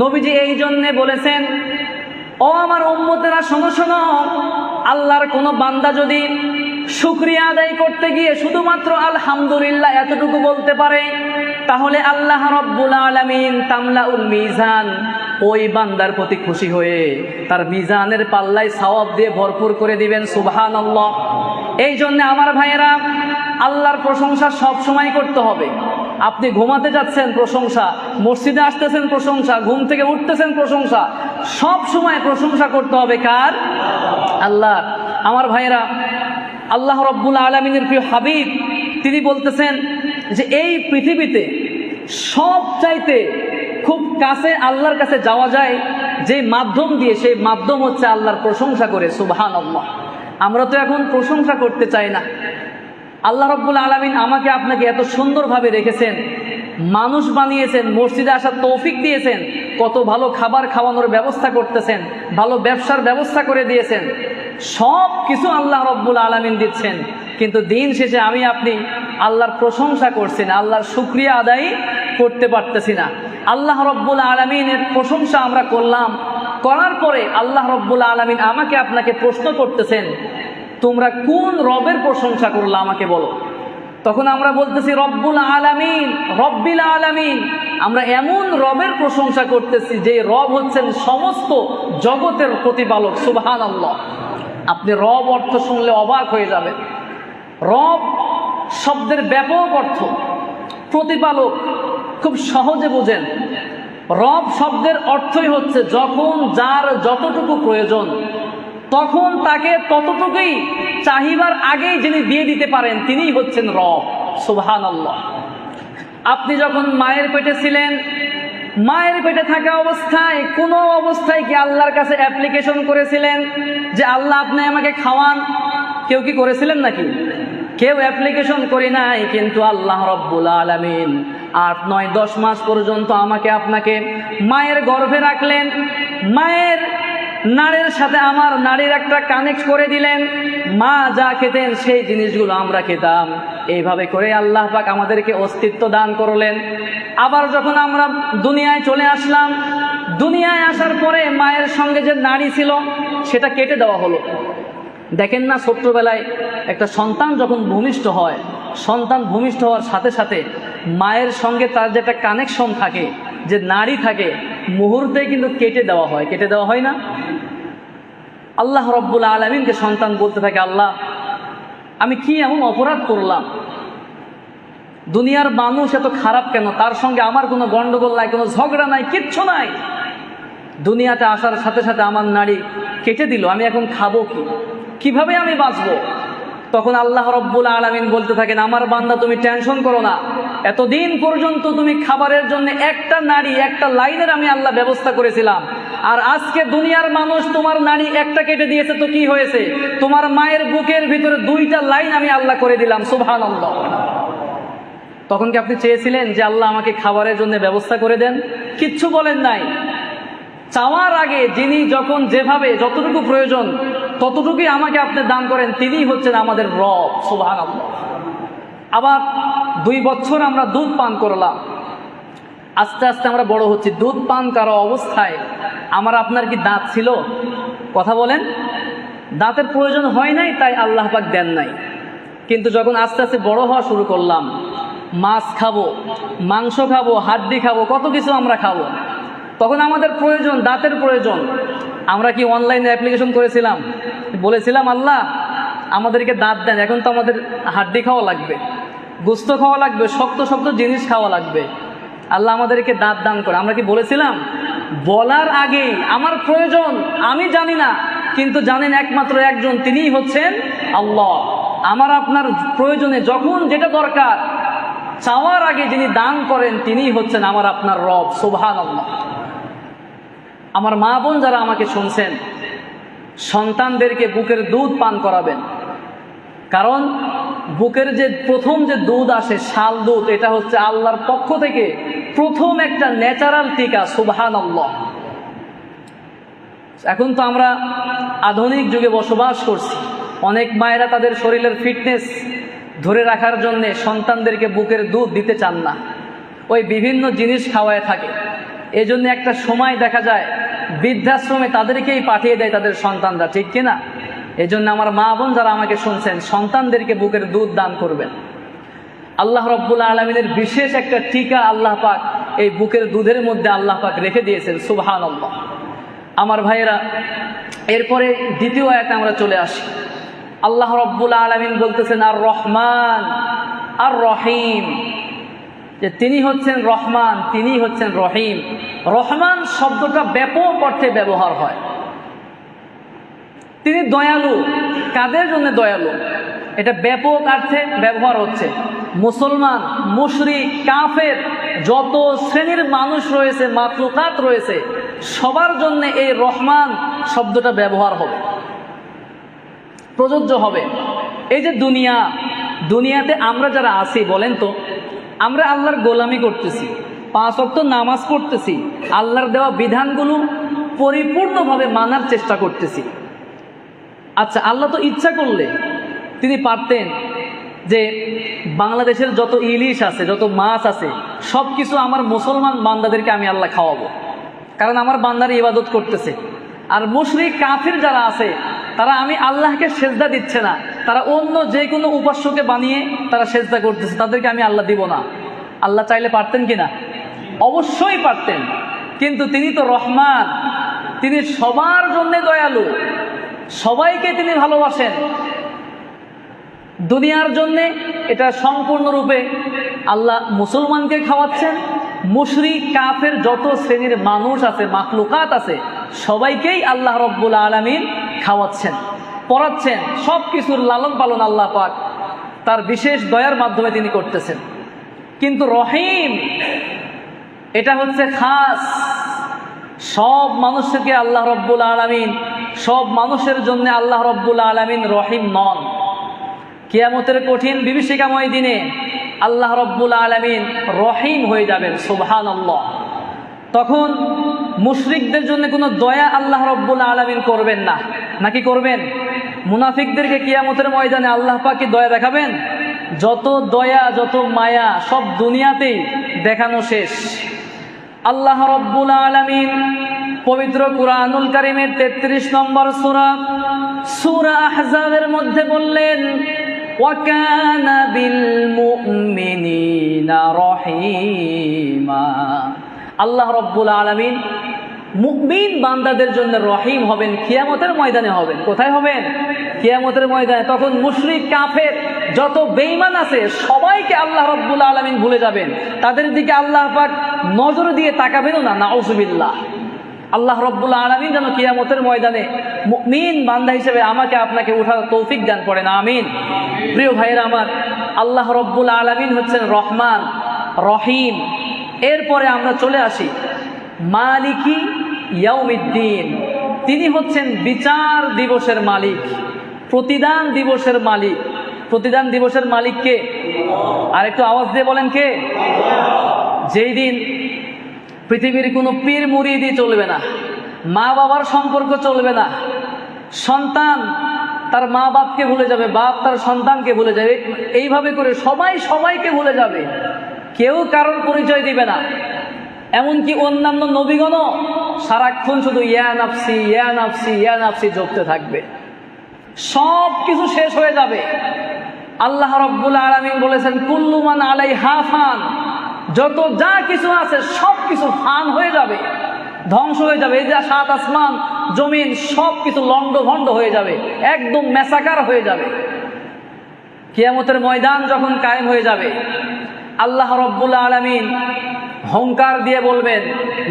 নবীজি এই জন্যে বলেছেন, ও আমার উম্মতেরা শোনো শোনো, আল্লাহর কোনো বান্দা যদি শুকরিয়া আদায় করতে গিয়ে শুধুমাত্র আলহামদুলিল্লাহ এতটুকু বলতে পারে, তাহলে আল্লাহ রব্বুল আলামিন তামলাউল মিজান, ওই বান্দার প্রতি খুশি হয়ে তার মিজানের পাল্লায় সওয়াব দিয়ে ভরপুর করে দিবেন। সুবহানাল্লাহ। এই জন্য আমার ভাইয়েরা, আল্লাহর প্রশংসা সব সময় করতে হবে। আপনি ঘুমাতে যাচ্ছেন প্রশংসা, মসজিদে আসতেছেন প্রশংসা, ঘুম থেকে উঠতেছেন প্রশংসা, সব সময় প্রশংসা করতে হবে কার? আল্লাহ। আমার ভাইয়েরা, আল্লাহ রব্বুল আলামিনের প্রিয় হাবিব তিনি বলতেছেন যে এই পৃথিবীতে সব চাইতে খুব কাছে আল্লাহর কাছে যাওয়া যায় যে মাধ্যম দিয়ে, সেই মাধ্যম হচ্ছে আল্লাহর প্রশংসা করে। সুবহানাল্লাহ। আমরা তো এখন প্রশংসা করতে চাই না। আল্লাহ রব্বুল আলামিন আমাকে আপনাকে এত সুন্দরভাবে রেখেছেন, মানুষ বানিয়েছেন, মসজিদে আসার তৌফিক দিয়েছেন, কত ভালো খাবার খাওয়ানোর ব্যবস্থা করতেছেন, ভালো ব্যবসার ব্যবস্থা করে দিয়েছেন, সব কিছু আল্লাহ রব্বুল আলামিন দিচ্ছেন, কিন্তু দিন শেষে আমি আপনি আল্লাহর প্রশংসা করছি না, আল্লাহর শুকরিয়া আদায় করতে পারতেছি না। আল্লাহ রব্বুল আলামিনের প্রশংসা আমরা করলাম, করার পরে আল্লাহ রব্বুল আলামিন আমাকে আপনাকে প্রশ্ন করতেছেন, তোমরা কোন রবের প্রশংসা করলা আমাকে বলো। তখন আমরা বলতেছি রব্বুল আলামিন, রব্বিল আলামিন। আমরা এমন রবের প্রশংসা করতেছি যে রব হচ্ছেন সমস্ত জগতের প্রতিপালক। সুবহানাল্লাহ। আপনি রব অর্থ শুনলে অবাক হয়ে যাবেন। রব শব্দের ব্যাপক অর্থ, প্রতিপালক খুব সহজে বুঝেন। রব শব্দের অর্থই হচ্ছে যখন যার যতটুকু প্রয়োজন তখন তাকে ততটুকুই চাহিবার আগেই যিনি দিয়ে দিতে পারেন তিনিই হচ্ছেন রব। সুবহানাল্লাহ। আপনি যখন মায়ের পেটে ছিলেন, মায়ের পেটে থাকা অবস্থায় কোনো অবস্থায় কি আল্লাহর কাছে অ্যাপ্লিকেশন করেছিলেন যে আল্লাহ আপনি আমাকে খাওয়ান? কেউ কি করেছিলেন নাকি? কেউ অ্যাপ্লিকেশন করি নাই। কিন্তু আল্লাহ রব্বুল আলামিন 8, 9, 10 মাস পর্যন্ত আমাকে আপনাকে মায়ের গর্ভে রাখলেন, মায়ের নাড়ের সাথে আমার নাড়ির একটা কানেক্ট করে দিলেন, মা যা খেতেন সেই জিনিসগুলো আমরা খেতাম। এইভাবে করে আল্লাহ পাক আমাদেরকে অস্তিত্ব দান করলেন। আবার যখন আমরা দুনিয়ায় চলে আসলাম, দুনিয়ায় আসার পরে মায়ের সঙ্গে যে নাড়ি ছিল সেটা কেটে দেওয়া হলো। দেখেন না, ছোট্টবেলায় একটা সন্তান যখন ভূমিষ্ঠ হয়, সন্তান ভূমিষ্ঠ হওয়ার সাথে সাথে মায়ের সঙ্গে তার যে একটা কানেকশন থাকে, যে নাড়ি থাকে, মুহূর্তে কিন্তু কেটে দেওয়া হয়। কেটে দেওয়া হয় না? আল্লাহ রব্বুল আলামিনকে সন্তান বলতে থাকে, আল্লাহ আমি কি এমন অপরাধ করলাম? দুনিয়ার মানুষ এত খারাপ কেন? তার সঙ্গে আমার কোনো গন্ডগোল নাই, কোনো ঝগড়া নাই, কিচ্ছু নাই। দুনিয়াতে আসার সাথে সাথে আমার নাড়ি কেটে দিল, আমি এখন খাবো কি? কিভাবে আমি বাঁচবো? তখন আল্লাহ রব্বুল আলামিন বলতে থাকেন, আমার বান্দা তুমি টেনশন করো না, এতদিন পর্যন্ত তুমি খাবারের জন্য একটা নাড়ি, একটা লাইনের আমি আল্লাহ ব্যবস্থা করেছিলাম, আর আজকে দুনিয়ার মানুষ তোমার নাড়ি একটা কেটে দিয়েছে, তো কি হয়েছে? তোমার মায়ের বুকের ভিতরে 2টা লাইন আমি আল্লাহ করে দিলাম। সুবহানাল্লাহ। তখন কি আপনি চেয়েছিলেন যে আল্লাহ আমাকে খাবারের জন্য ব্যবস্থা করে দেন? কিচ্ছু বলেন নাই। চাওয়ার আগে যিনি যখন যেভাবে যতটুকু প্রয়োজন ততটুকুই আমাকে আপনি দান করেন, তিনিই হচ্ছেন আমাদের রব। সুবহানাল্লাহ। আবার 2 বছর আমরা দুধ পান করলাম, আস্তে আস্তে আমরা বড় হচ্ছি। দুধ পান করা অবস্থায় আমার আপনার কি দাঁত ছিল? কথা বলেন। দাঁতের প্রয়োজন হয় নাই, তাই আল্লাহ পাক দেন নাই। কিন্তু যখন আস্তে আস্তে বড় হওয়া শুরু করলাম, মাছ খাবো, মাংস খাবো, হাড্ডি খাবো, কত কিছু আমরা খাবো, তখন আমাদের প্রয়োজন, দাঁতের প্রয়োজন। আমরা কি অনলাইনে অ্যাপ্লিকেশন করেছিলাম? বলেছিলাম আল্লাহ আমাদেরকে দাঁত দেন, এখন তো আমাদের হাড্ডি খাওয়া লাগবে, গোস্ত খাওয়া লাগবে, শক্ত শক্ত জিনিস খাওয়া লাগবে, আল্লাহ আমাদেরকে দাঁত দান করে। আমরা কি বলেছিলাম? বলার আগেই আমার প্রয়োজন আমি জানি না, কিন্তু জানেন একমাত্র একজন, তিনিই হচ্ছেন আল্লাহ। আমার আপনার প্রয়োজনে যখন যেটা দরকার, চাওয়ার আগে যিনি দান করেন তিনিই হচ্ছেন আমার আপনার রব। সুবহানাল্লাহ। আমার মা বোন যারা আমাকে শুনছেন, সন্তানদেরকে বুকের দুধ পান করাবেন, কারণ বুকের যে প্রথম যে দুধ আসে, শাল দুধ, এটা হচ্ছে আল্লাহর পক্ষ থেকে প্রথম একটা ন্যাচারাল টিকা। সুবহানাল্লাহ। এখন তো আমরা আধুনিক যুগে বসবাস করছি, অনেক মায়েরা তাদের শরীরের ফিটনেস ধরে রাখার জন্য সন্তানদেরকে বুকের দুধ দিতে চান না, ওই বিভিন্ন জিনিস খাওয়ায় থাকে। এজন্য একটা সময় দেখা যায় বৃদ্ধাশ্রমে তাদেরকেই পাঠিয়ে দেয় তাদের সন্তানরা, ঠিক কিনা? এজন্য আমার মা বোন যারা আমাকে শুনছেন, সন্তানদেরকে বুকের দুধ দান করবেন। আল্লাহ রব্বুল আলামিনের বিশেষ একটা টিকা আল্লাহ পাক এই বুকের দুধের মধ্যে আল্লাহ পাক রেখে দিয়েছেন। সুবহানাল্লাহ। আমার ভাইয়েরা, এরপরে দ্বিতীয় আয়াতে আমরা চলে আসি। আল্লাহ রব্বুল আলামিন বলতেছেন আর রহমান আর রহিম, যে তিনি হচ্ছেন রহমান, তিনি হচ্ছেন রহিম। রহমান শব্দটা ব্যাপক অর্থে ব্যবহার হয়। তিনি দয়ালু। কাদের জন্য দয়ালু? এটা ব্যাপক অর্থে ব্যবহার হচ্ছে। মুসলমান, মুশরিক, কাফের, যত শ্রেণীর মানুষ রয়েছে, মাখলুকাত রয়েছে, সবার জন্য এই রহমান শব্দটা ব্যবহার হবে, প্রযোজ্য হবে। এই যে দুনিয়াতে আমরা যারা আছি, বলেন তো, আমরা আল্লাহর গোলামি করতেছি, 5 ওয়াক্ত নামাজ পড়তেছি, আল্লাহর দেওয়া বিধানগুলো পরিপূর্ণভাবে মানার চেষ্টা করতেছি। আচ্ছা, আল্লাহ তো ইচ্ছা করলে তিনি পারতেন যে বাংলাদেশের যত ইলিশ আছে, যত মাছ আছে, সব কিছু আমার মুসলমান বান্দাদেরকে আমি আল্লাহ খাওয়াবো, কারণ আমার বান্দারা ইবাদত করতেছে। আর মুশরিক কাফির যারা আছে, তারা আমি আল্লাহকে সেজদা দিচ্ছে না, তারা অন্য যে কোনো উপাস্যকে বানিয়ে তারা সেজদা করতেছে, তাদেরকে আমি আল্লাহ দিব না। আল্লাহ চাইলে পারতেন কিনা? অবশ্যই পারতেন। কিন্তু তিনি তো রহমান, তিনি সবার জন্য দয়ালু, সবাইকে তিনি ভালোবাসেন। দুনিয়ার জন্যে এটা সম্পূর্ণরূপে আল্লাহ মুসলমানকে খাওয়াচ্ছেন, মুশরিক কাফের যত শ্রেণীর মানুষ আছে, মাখলুকাত আছে, সবাইকেই আল্লাহ রব্বুল আলামিন খাওয়াচ্ছেন, পড়াচ্ছেন। সব কিছুর লালন পালন আল্লাহ পাক তার বিশেষ দয়ার মাধ্যমে তিনি করতেছেন। কিন্তু রহিম, এটা হচ্ছে খাস। সব মানুষকে আল্লাহ রব্বুল আলামিন, সব মানুষের জন্য আল্লাহ রব্বুল আলামিন রহিম নন। কিয়ামতের কঠিন বিভীষিকাময় দিনে আল্লাহ রব্বুল আলামিন রহিম হয়ে যাবেন। সুবহানাল্লাহ। তখন মুশরিকদের জন্য কোনো দয়া আল্লাহ রব্বুল আলামিন করবেন না, নাকি করবেন? মুনাফিকদেরকে কিয়ামতের ময়দানে আল্লাহ পাক কি দয়া দেখাবেন? যত দয়া, যত মায়া সব দুনিয়াতেই দেখানো শেষ। আল্লাহ রব্বুল আলামিন পবিত্র কুরআনুল কারীমের 33 নম্বর সূরা আহজাবের মধ্যে বললেন, ওয়া কানা বিল মুমিনিনা রহিমা। আল্লাহ রব্বুল আলামিন মুমিন বান্দাদের জন্য রহিম হবেন কিয়ামতের ময়দানে হবেন। কোথায় হবেন? কিয়ামতের ময়দানে। তখন মুশরিক কাফের যত বেঈমান আছে সবাইকে আল্লাহ রাব্বুল আলামিন ভুলে যাবেন, তাদের দিকে আল্লাহ পাক নজর দিয়ে তাকাবেনও না। নাউজুবিল্লাহ। আল্লাহ রাব্বুল আলামিন যেন কিয়ামতের ময়দানে মুমিন বান্দা হিসেবে আমাকে আপনাকে উঠার তৌফিক দান করেন, আমিন। প্রিয় ভাইয়েরা আমার, আল্লাহ রাব্বুল আলামিন হচ্ছেন রহমান রহিম। এরপরে আমরা চলে আসি মালিকি ইয়াউমিদ্দিন। তিনি হচ্ছেন বিচার দিবসের মালিক, প্রতিদান দিবসের মালিক। প্রতিদান দিবসের মালিক কে? আর একটু আওয়াজ দিয়ে বলেন কে? যেই দিন পৃথিবীর কোনো পীর মুরিদি চলবে না, মা বাবার সম্পর্ক চলবে না, সন্তান তার মা বাপকে ভুলে যাবে, বাপ তার সন্তানকে ভুলে যাবে, এইভাবে করে সবাই সবাইকে ভুলে যাবে, কেউ কারোর পরিচয় দিবে না। এমনকি অন্যান্য নবীগণও সারাক্ষণ শুধু ইয়া নাফসি ইয়া নাফসি ইয়া নাফসি জপতে থাকবে। সব কিছু শেষ হয়ে যাবে। আল্লাহ রাব্বুল আলামিন বলেছেন কুল্লু মান আলাইহা ফান, যত যা কিছু আছে সব কিছু ফান হয়ে যাবে, ধ্বংস হয়ে যাবে। এই যে সাত আসমান জমিন সব কিছু লন্ডভন্ড হয়ে যাবে, একদম মেসাকার হয়ে যাবে। কিয়ামতের ময়দান যখন কায়েম হয়ে যাবে, আল্লাহ রাব্বুল আলামিন হুঙ্কার দিয়ে বলবেন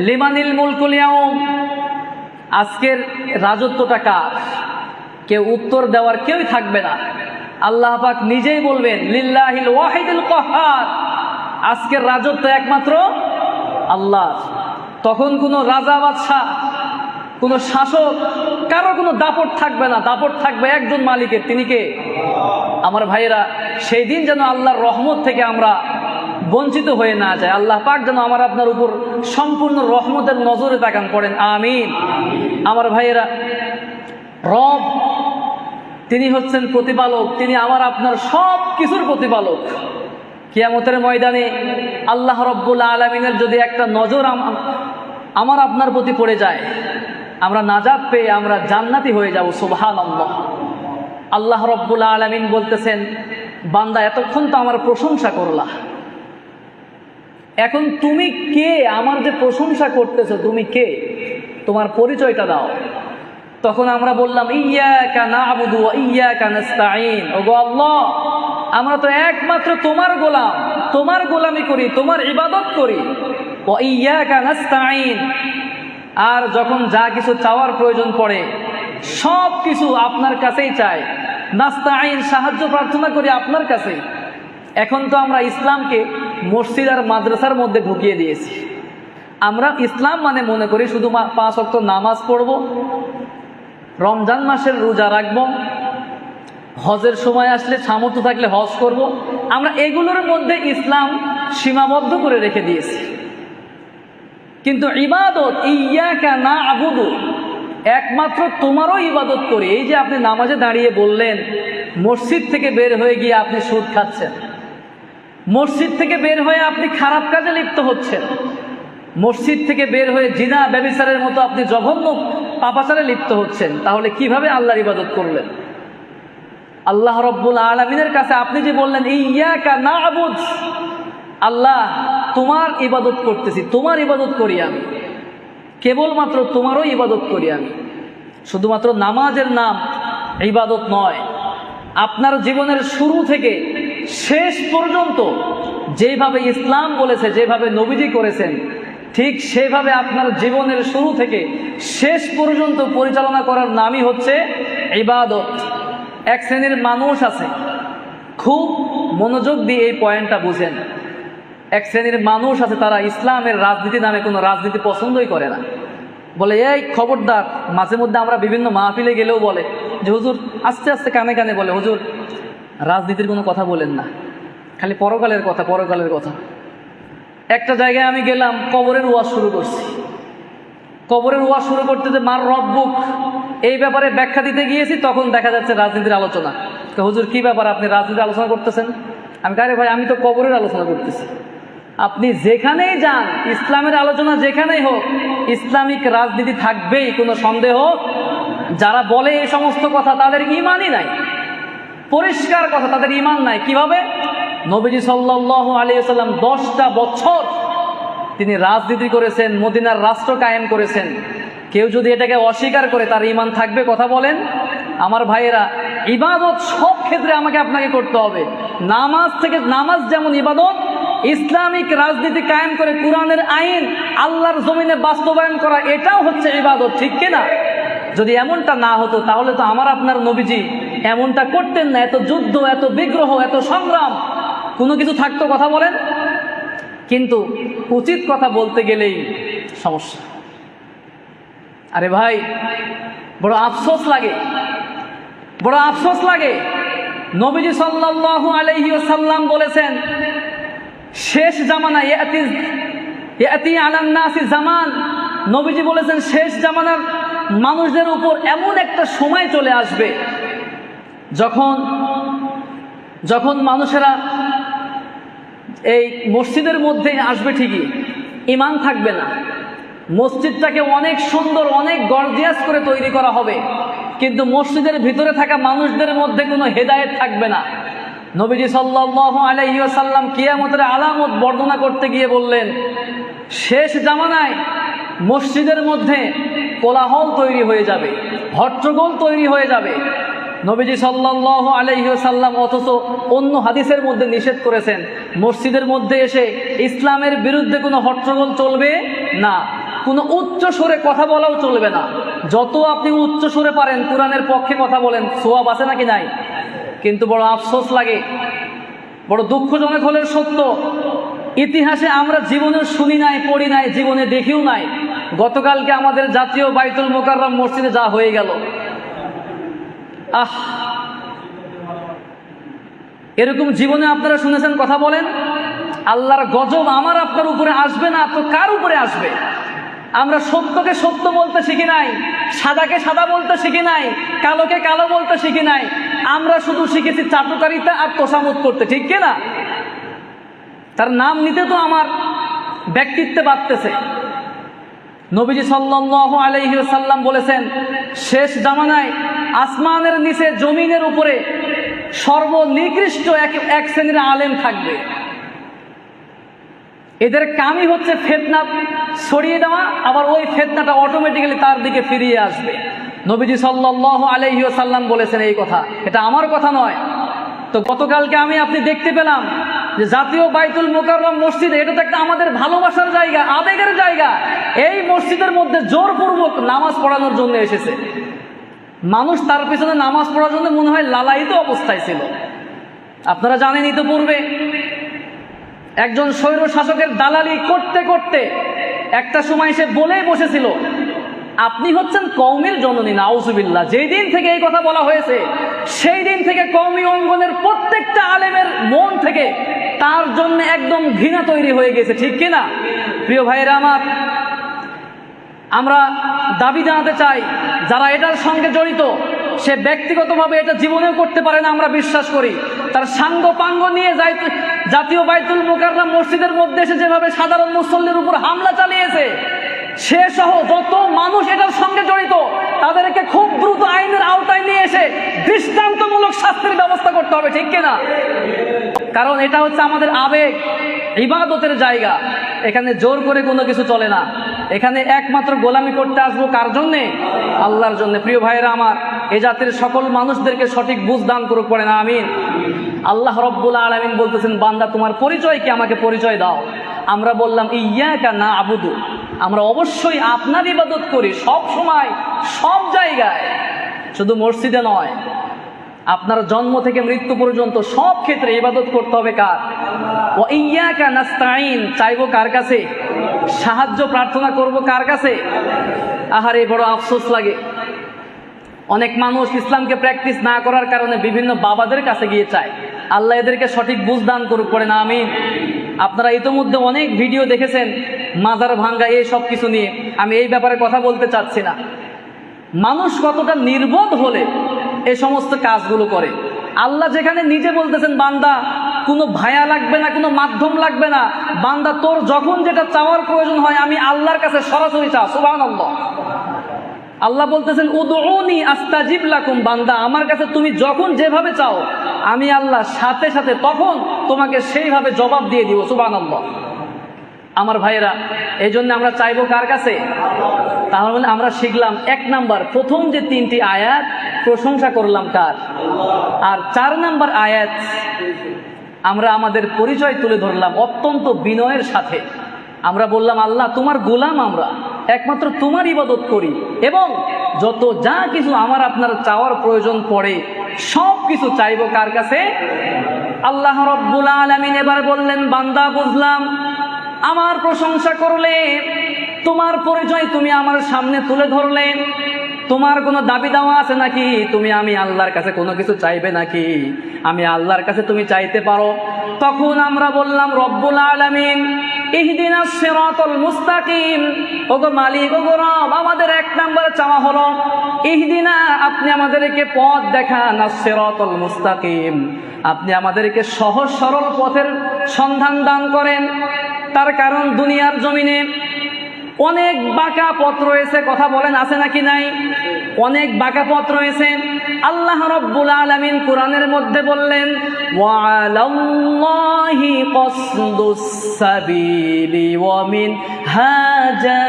লিমানিল মুলকুল ইয়াউম, আজকের রাজত্বটা কার? কেউ উত্তর দেওয়ার কেউই থাকবে না। আল্লাহ পাক নিজেই বলবেন লিল্লাহিল ওয়াহিদুল কাহ্হার, আজকের রাজত্ব একমাত্র আল্লাহ। তখন কোনো রাজা বাদশাহ, কোনো শাসক, কারো কোনো দাপট থাকবে না। দাপট থাকবে একজন মালিকের, তিনি কে? আমার ভাইয়েরা, সেই দিন যেন আল্লাহর রহমত থেকে আমরা বঞ্চিত হয়ে না যায়। আল্লাহ পাক যেন আমার আপনার উপর সম্পূর্ণ রহমতের নজরে তাকান, পড়েন আমিন। আমার ভাইয়েরা, রব তিনি হচ্ছেন প্রতিপালক, তিনি আমার আপনার সব কিছুর প্রতিপালক। কিয়ামতের ময়দানে আল্লাহ রাব্বুল আলামিনের যদি একটা নজর আমার আপনার প্রতি পড়ে যায়, আমরা নাজাত পেয়ে আমরা জান্নাতি হয়ে যাব। সুবহানাল্লাহ। আল্লাহ রাব্বুল আলামিন বলতেছেন বান্দা এতক্ষণ তো আমার প্রশংসা করলা, এখন তুমি কে? আমার যে প্রশংসা করতেছো তুমি কে? তোমার পরিচয়টা দাও। তখন আমরা বললাম ইয়্যাকা না'বুদু ওয়া ইয়্যাকা নাস্তাঈন। ওগো আল্লাহ, আমরা তো একমাত্র তোমার গোলাম, তোমার গোলামি করি, তোমার ইবাদত করি। ওয়া ইয়্যাকা নাস্তাঈন। আর যখন যা কিছু চাওয়ার প্রয়োজন পড়ে সব কিছু আপনার কাছেই চাই। নাস্তাঈন, সাহায্য প্রার্থনা করি আপনার কাছেই। এখন তো আমরা ইসলামকে মসজিদ আর মাদ্রাসার মধ্যে ঢুকিয়ে দিয়েছি। আমরা ইসলাম মানে মনে করি শুধু 5 ওয়াক্ত নামাজ পড়ব, রমজান মাসের রোজা রাখবো, হজের সময় আসলে সামর্থ্য থাকলে হজ করব। আমরা এগুলোর মধ্যে ইসলাম সীমাবদ্ধ করে রেখে দিয়েছি। কিন্তু ইবাদত ইয়্যাকা না'বুদু, একমাত্র তোমারও ইবাদত করি। এই যে আপনি নামাজে দাঁড়িয়ে বললেন, মসজিদ থেকে বের হয়ে গিয়ে আপনি সুদ খাচ্ছেন, মসজিদ থেকে বের হয়ে আপনি খারাপ কাজে লিপ্ত হচ্ছেন, মসজিদ থেকে বের হয়ে জিনা ব্যভিচারের মতো আপনি জঘন্য পাপাচারে লিপ্ত হচ্ছেন, তাহলে কিভাবে আল্লাহর ইবাদত করলেন? আল্লাহ রাব্বুল আলামিনের কাছে আপনি যে বললেন ইয়্যাকা না'বুদ, আল্লাহ তোমার ইবাদত করতেছি, তোমার ইবাদত করি আমি, কেবলমাত্র তোমারও ইবাদত করি আমি। শুধুমাত্র নামাজের নাম ইবাদত নয়, আপনার জীবনের শুরু থেকে শেষ পর্যন্ত যেভাবে ইসলাম বলেছে, যেভাবে নবীজি করেছেন, ঠিক সেভাবে আপনার জীবনের শুরু থেকে শেষ পর্যন্ত পরিচালনা করার নামই হচ্ছে ইবাদত। এক শ্রেণীর মানুষ আছে, খুব মনোযোগ দিয়ে এই পয়েন্টটা বুঝেন। এক শ্রেণীর মানুষ আছে, তারা ইসলামের রাজনীতি নামে কোনো রাজনীতি পছন্দই করে না। বলে এই খবরদার, মাঝে মধ্যে আমরা বিভিন্ন মাহফিলে গেলেও বলে যে হুজুর, আস্তে আস্তে কানে কানে বলে, হুজুর রাজনীতির কোনো কথা বলেন না, খালি পরকালের কথা, পরকালের কথা। একটা জায়গায় আমি গেলাম, কবরের ওয়াজ শুরু করছি। কবরের ওয়াজ শুরু করতে যে মার রব্বুক এই ব্যাপারে ব্যাখ্যা দিতে গিয়েছি, তখন দেখা যাচ্ছে রাজনীতির আলোচনা। হুজুর কি ব্যাপার, আপনি রাজনীতির আলোচনা করতেছেন? আমি আরে ভাই, আমি তো কবরের আলোচনা করতেছি। আপনি যেখানেই যান, ইসলামের আলোচনা যেখানেই হোক, ইসলামিক রাজনীতি থাকবেই, কোনো সন্দেহ। যারা বলে এই সমস্ত কথা তাদের ঈমানই নাই, পরিষ্কার কথা, তাদের ঈমান নাই। কিভাবে? নবীজি সাল্লাল্লাহু আলাইহি ওয়াসাল্লাম 10টা বছর তিনি রাজনীতি করেছেন, মদিনার রাষ্ট্র কায়েম করেছেন। কেউ যদি এটাকে অস্বীকার করে তার ঈমান থাকবে? কথা বলেন আমার ভাইয়েরা। ইবাদত সব ক্ষেত্রে আমাকে আপনাকে করতে হবে। নামাজ যেমন ইবাদত, ইসলামিক রাজনীতি কায়েম করে কোরআনের আইন আল্লাহর জমিনে বাস্তবায়ন করা, এটাও হচ্ছে ইবাদত, ঠিক কিনা? যদি এমনটা না হতো তাহলে তো আমার আপনার নবীজি এমনটা করতেন না। এত যুদ্ধ, এত বিগ্রহ, এত সংগ্রাম, কোনো কিছু থাকতো? কথা বলেন। কিন্তু উচিত কথা বলতে গেলেই সমস্যা। আরে ভাই, বড় আফসোস লাগে, বড় আফসোস লাগে। নবীজি সাল্লাল্লাহু আলাইহি ওয়াসাল্লাম বলেছেন, শেষ জামানায় ইয়াতি আলান নাসি জামান, নবীজি বলেছেন শেষ জামানার মানুষদের উপর এমন একটা সময় চলে আসবে যখন মানুষেরা এই মসজিদের মধ্যে আসবে ঠিকই, ঈমান থাকবে না। মসজিদটাকে অনেক সুন্দর, অনেক গর্জিয়াস করে তৈরি করা হবে, কিন্তু মসজিদের ভিতরে থাকা মানুষদের মধ্যে কোনো হেদায়েত থাকবে না। নবীজি সাল্লাল্লাহু আলাইহি ওয়াসাল্লাম কিয়ামতের আলামত বর্ণনা করতে গিয়ে বললেন, শেষ জামানায় মসজিদের মধ্যে কোলাহল তৈরি হয়ে যাবে, হট্টগোল তৈরি হয়ে যাবে। নবীজি সাল্লাল্লাহু আলাইহি ওয়াসাল্লাম অথচ অন্য হাদিসের মধ্যে নিষেধ করেছেন, মসজিদের মধ্যে এসে ইসলামের বিরুদ্ধে কোনো হট্টগোল চলবে না, কোনো উচ্চ সুরে কথা বলাও চলবে না। যত আপনি উচ্চ সুরে পারেন কোরআনের পক্ষে কথা বলেন, সোয়াব আছে নাকি নাই? কিন্তু বড় আফসোস লাগে, বড় দুঃখজনক হলে সত্য, ইতিহাসে আমরা জীবনে শুনি নাই, পড়ি নাই, জীবনে দেখিও নাই। গতকালকে আমাদের জাতীয় বাইতুল মোকাররম মসজিদে যা হয়ে গেল, এরকম জীবনে আপনারা শুনেছেন? কথা বলেন। আল্লাহর গজব আমার আপনার উপরে আসবে না তো কার উপরে আসবে? আমরা সত্যকে সত্য বলতে শিখি নাই, সাদাকে সাদা বলতে শিখি নাই, কালোকে কালো বলতে শিখি নাই। আমরা শুধু শিখেছি চাটুকারিতা আর তোষামত করতে, ঠিক কিনা? তার নাম নিতে তো আমার ব্যক্তিত্বে বাড়তেছে। নবীজি সাল্লাল্লাহু আলাইহি ওয়াসাল্লাম বলেছেন, শেষ জামানায় আসমানের নিচে জমিনের উপরে সর্বনিকৃষ্ট এক শ্রেণীর আলেম থাকবে। এদের কামই হচ্ছে ফিতনা ছড়িয়ে দেওয়া, আবার ওই ফিতনাটা অটোমেটিক্যালি তার দিকে ফিরিয়ে আসবে। নবীজি সাল্লাল্লাহু আলাইহি ওয়াসাল্লাম বলেছেন এই কথা, এটা আমার কথা নয়। তো গতকালকে আপনি দেখতে পেলাম যে জাতীয় বাইতুল মোকাররম মসজিদ, এটা তো একটা আমাদের ভালোবাসার জায়গা, আবেগের জায়গা। এই মসজিদের মধ্যে জোরপূর্বক নামাজ পড়ানোর জন্য এসেছে মানুষ, তার পিছনে নামাজ পড়ার জন্য মনে হয় লালায়িত অবস্থায় ছিল। আপনারা জানেন ইতিপূর্বে একজন স্বৈর শাসকের দালালি করতে করতে একটা সময় সে বলেই বসেছিল, আপনি হচ্ছেন কওমের জননী, নাউজুবিল্লাহ। যেই দিন থেকে এই কথা বলা হয়েছে সেই দিন থেকে কওমি অঙ্গনের প্রত্যেকটা আলেমের মন থেকে তার জন্য একদম ঘৃণা তৈরি হয়ে গেছে, ঠিক কিনা? প্রিয় ভাইয়েরা আমার, আমরা দাবি জানাতে চাই, যারা এটার সঙ্গে জড়িত সে ব্যক্তিগতভাবে এটা জীবনেও করতে পারে না, আমরা বিশ্বাস করি। তার সাঙ্গ পাঙ্গ নিয়ে জাতীয় বাইতুল মোকাররম মসজিদের মধ্যে এসে যেভাবে সাধারণ মুসল্লির উপর হামলা চালিয়েছে, সে সহ যত মানুষ এটার সঙ্গে জড়িত তাদেরকে খুব দ্রুত আইনের আওতায় নিয়ে এসে দৃষ্টান্তমূলক শাস্তির ব্যবস্থা করতে হবে, ঠিক কিনা? কারণ এটা হচ্ছে আমাদের আবেগ, ইবাদতের জায়গা। এখানে জোর করে কোনো কিছু চলে না। এখানে একমাত্র গোলামি করতে আসবো কার জন্যে? আল্লাহর জন্য। প্রিয় ভাইয়েরা আমার, এ জাতির সকল মানুষদেরকে সঠিক বুঝ দান করুক, পড়ে না আমিন। আল্লাহ রব্বুল আলামিন বলতেছেন, বান্দা তোমার পরিচয় কি, আমাকে পরিচয় দাও। আমরা বললাম ইয়্যাকা না'বুদু, আমরা অবশ্যই আপনার ইবাদত করি, সব সময় সব জায়গায়, শুধু মসজিদে নয়। আপনার জন্ম থেকে মৃত্যু পর্যন্ত সব ক্ষেত্রে ইবাদত করতে হবে কার? ওয়া ইয়্যাকা নাস্তাঈন, চাইবো কার কাছে? সাহায্য প্রার্থনা করব কার কাছে? আহারে, বড় আফসোস লাগে, অনেক মানুষ ইসলামকে প্র্যাকটিস না করার কারণে বিভিন্ন বাবাদের কাছে গিয়ে চায়। আল্লাহ এদেরকে সঠিক বুঝ দান করুক, পড়ে না আমিন। আপনারা ইতিমধ্যে অনেক ভিডিও দেখেছেন মাজার ভাঙ্গা, এই সব কিছু নিয়ে আমি এই ব্যাপারে কথা বলতে চাচ্ছি না। মানুষ কতটা নির্বোধ হলে এই সমস্ত কাজগুলো করে। আল্লাহ যেখানে নিজে বলতেছেন, বান্দা কোনো ভায়া লাগবে না, কোনো মাধ্যম লাগবে না, বান্দা তোর যখন যেটা চাওয়ার প্রয়োজন হয় আমি আল্লাহর কাছে সরাসরি চা। সুবহানাল্লাহ। আল্লাহ বলতেছেন, উদউনি আস্তাজিব লাকুম, বান্দা আমার কাছে তুমি যখন যেভাবে চাও আমি আল্লাহ সাথে সাথে তখন তোমাকে সেইভাবে জবাব দিয়ে দিব। সুবহানাল্লাহ। আমার ভাইয়েরা, এই জন্য আমরা চাইবো কার কাছে? তাহলে আমরা শিখলাম 1 নাম্বার, প্রথম যে 3টি আয়াত প্রশংসা করলাম কার? আর 4 নাম্বার আয়াত আমরা আমাদের পরিচয় তুলে ধরলাম অত্যন্ত বিনয়ের সাথে। আমরা বললাম আল্লাহ তোমার গোলাম, আমরা একমাত্র তোমার ইবাদত করি এবং যত যা কিছু আমার আপনার চাওয়ার প্রয়োজন পড়ে সব কিছু চাইবো কার কাছে? আল্লাহ রাব্বুল আলামিন এবার বললেন, বান্দা বুঝলাম, আমার প্রশংসা করলে, তোমার পরিচয় তুমি আমার সামনে তুলে ধরলে, তোমার কোনো দাবি দাওয়া আছে নাকি? আমি আল্লাহর কাছে কোনো কিছু চাইবে নাকি? আমি আল্লাহর কাছে তুমি চাইতে পারো। তখন আমরা বললাম, রব্বুল আলামিন ইহদিনাস সিরাতাল মুস্তাকিম, ওগো মালিক, ওগো রব, আমাদের 1 নাম্বার চাওয়া হলো ইহদিনা, আপনি আমাদেরকে পথ দেখান, আস-সিরাতাল মুস্তাকিম, আপনি আমাদেরকে সহজ সরল পথের সন্ধান দান করেন। তার কারণ দুনিয়ার জমিনে অনেক বাঁকা পথ রয়েছে, কথা বলেন আছে নাকি নাই? অনেক বাঁকা পথ রয়েছে। আল্লাহ রাব্বুল আলামিন কোরআনের মধ্যে বললেন, ওয়া আলাল্লাহি কসদুস সাবিলি ওয়া মিনহাজাইর।